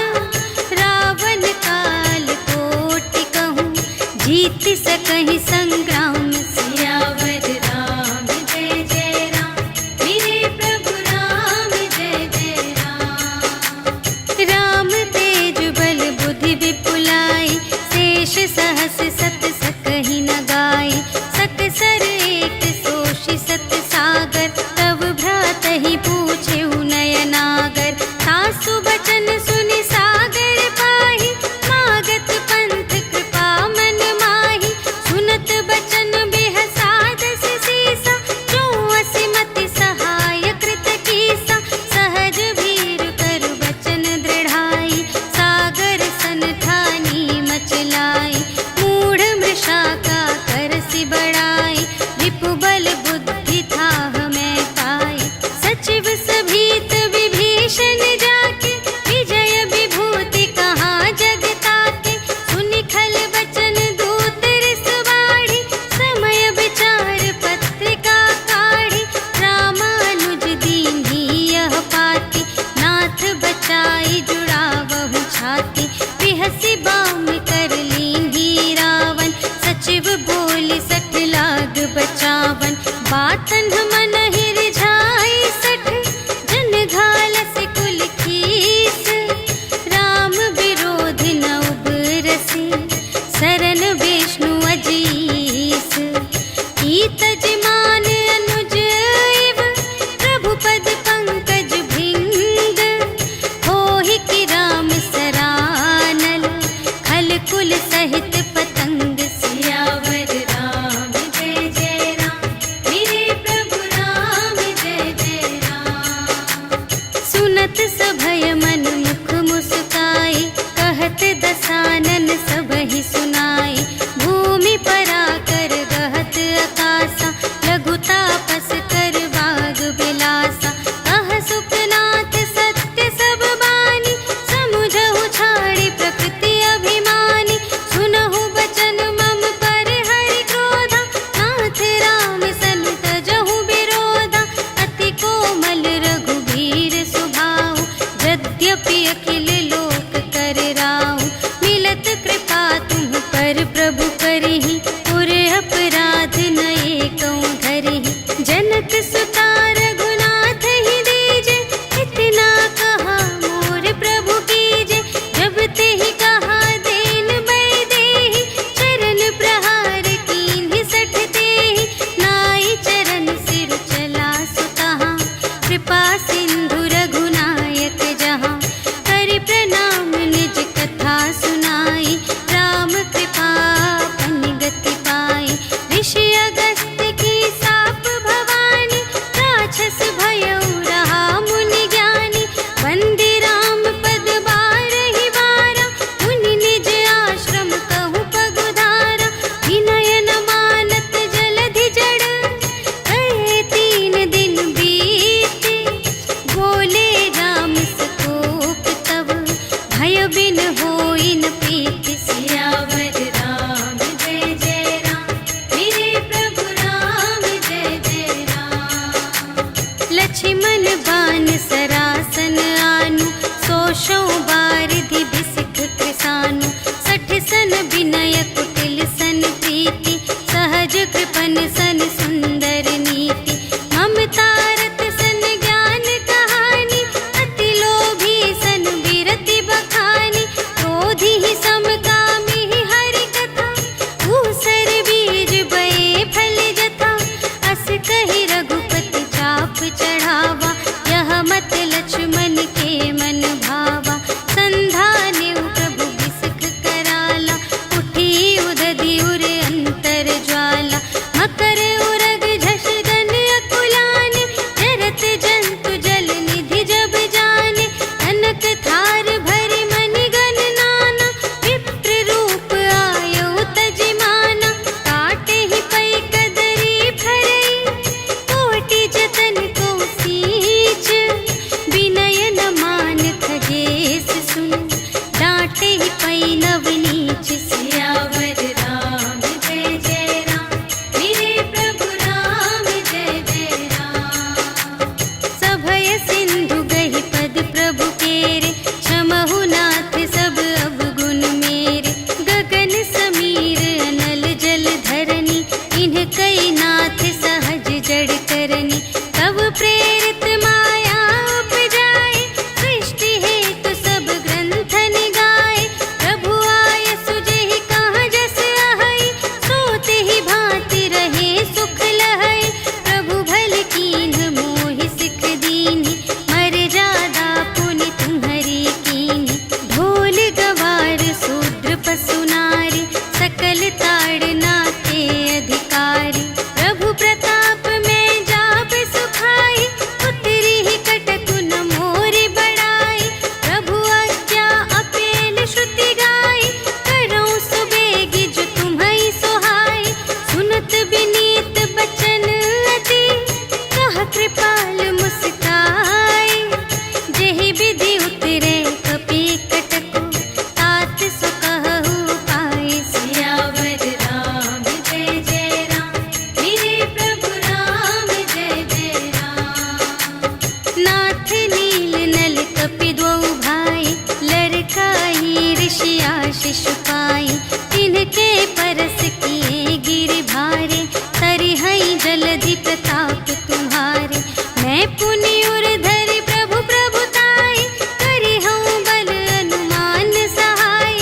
रावण काल कोटि कहूँ, जीत सकहि संग्राम। सियावर राम जय जय राम, मेरे प्रभु राम जय जय राम। राम तेज बल बुद्धि विपुलाई, शेष सहस सत सकहि न गाई। सकसर एक सोषि सत सागर, तब भ्रातहि पूछेउ नयनागर। सासु बचन सुनि सागर पाहि, मागत पंथ कृपा मन माहि। सुनत बचन बिहसा 10 सीसा, जो असिमति सहाय कृत कीसा। सहज भीर कर बचन दृढ़ाई, सागर सन ठानी मचलाई। मूढ़ मृषा का करसि बड़ाई, रिपु बल बुद्धि थाह मैं पाई। सचिव सभीत विभीषण जाके, विजय विभूति कहाँ जग ताके। सुनि खल बचन दूत रिस बाढ़ी, समय विचार पत्रिका काढ़ी। रामानुज दीन्ही यह पाती, नाथ बचाई जुड़ावहु छाती। बिहसि बाम कर लीन्ही रावण, सचिव बोलि सठ लाग बचावन। बातन मन ही रिझाई 60, जन घालसि कुल खीस। राम विरोध न उबरसि, सरन विष्णु अजीस। ईतज मान अनुज इव, प्रभु पद पंकज भृंग। होहि कि राम सरानल, खल नवनीच सियावर राम जय जय राम मेरे प्रभु राम जय जय राम। सभय सिंधु गहि पद प्रभु केरे क्षमहु नाथ सब अवगुण मेरे। गगन समीर अनल जल धरनी इन्ह कई नाथ सहज जड़ करनी। तब प्रेरित माया उपजाए सृष्टि हेतु सब ग्रंथन गाए। प्रभु आय सुजेहि कहाँ जस आहै सोते ही भांति रहे सुख लहै। प्रभु भल कीन्ह मोहि सिख दीन्हि मर्यादा पुनि तुम्हरी कीन्हि। ढोल गवार शूद्र पशु नारी सकल ताड़ना के अधिकारी। प्रभु प्रताप में जाप सुखाई उतरी ही कटकु न मोरि बड़ाई। प्रभु आज्ञा अपेल श्रुति गाई करऊँ सुबेगी जो तुम्है सोहाई। सुनत विनीत बचन अति कह कृपाल मुस्काई। जेहि विधि उतरे कपि कटकु तात सो कहु पाई। सियावर राम जय जय राम मेरे प्रभु राम जय जय राम। नाथ नील नल कपि द्वौ भाई लरकाई ऋषि आशीष पाई। तिनके परस किए गिरि भारे तरिहै जलधि प्रताप तुम्हारे। मैं पुनि उर धरि प्रभु प्रभुताई करिहउँ बल अनुमान सहाय।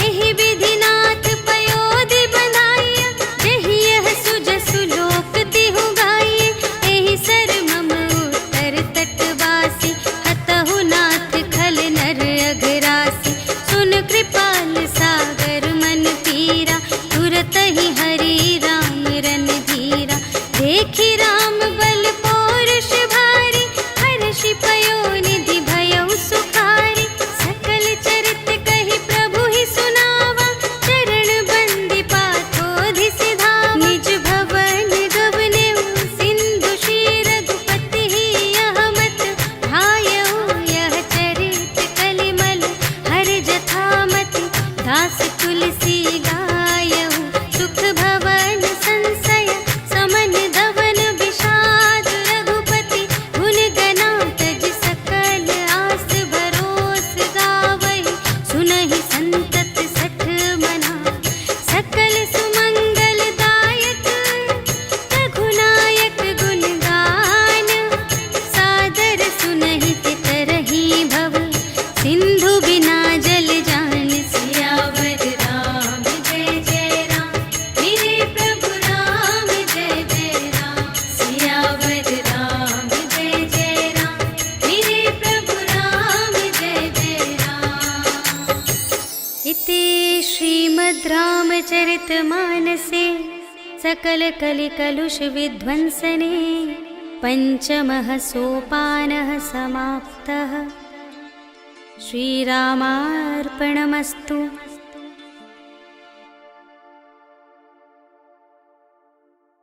एहि विधि नाथ पयोधि बंधाइया जेहि यह सुजसु लोक तिहु गाइए। एहि सर मम उत्तर तटवासी हतहु नाथ खल नर अघरासी। सुन कृपाल सागर मन पीरा तुरत ही हरि राम रन धीरा। देखि राम बल पौरुष भारी हर्षि पयोनिधि भयउ सुखारी। सकल चरित कहि प्रभु ही सुनावा चरण बंदी पाथोधि सिधावा। निज भवन गवनेउ सिंधु श्री रघुपति ही यह मत ढायउ। यह चरित कलिमल हर जथामति दास तुलसी गायउ। सुख भवन संशय समन धवन विषाद रघुपति गुण गना तज सकल आस भरोस गावहि। सुनहि संतत सठ मना सकल सुमंगल दायक रघुनायक गुण गान। सादर सुनहि तितरहि भव सिंधु बिना जल जान। सियावर राम जय जय राम मेरे प्रभु राम जय जय राम। सियावर राम जय जय राम मेरे प्रभु राम जय जय राम। इति श्रीमद् रामचरितमानसे सकल कलि कलुष विध्वंसने पंचमः सोपानः समाप्तः। श्रीरामार्पणमस्तु।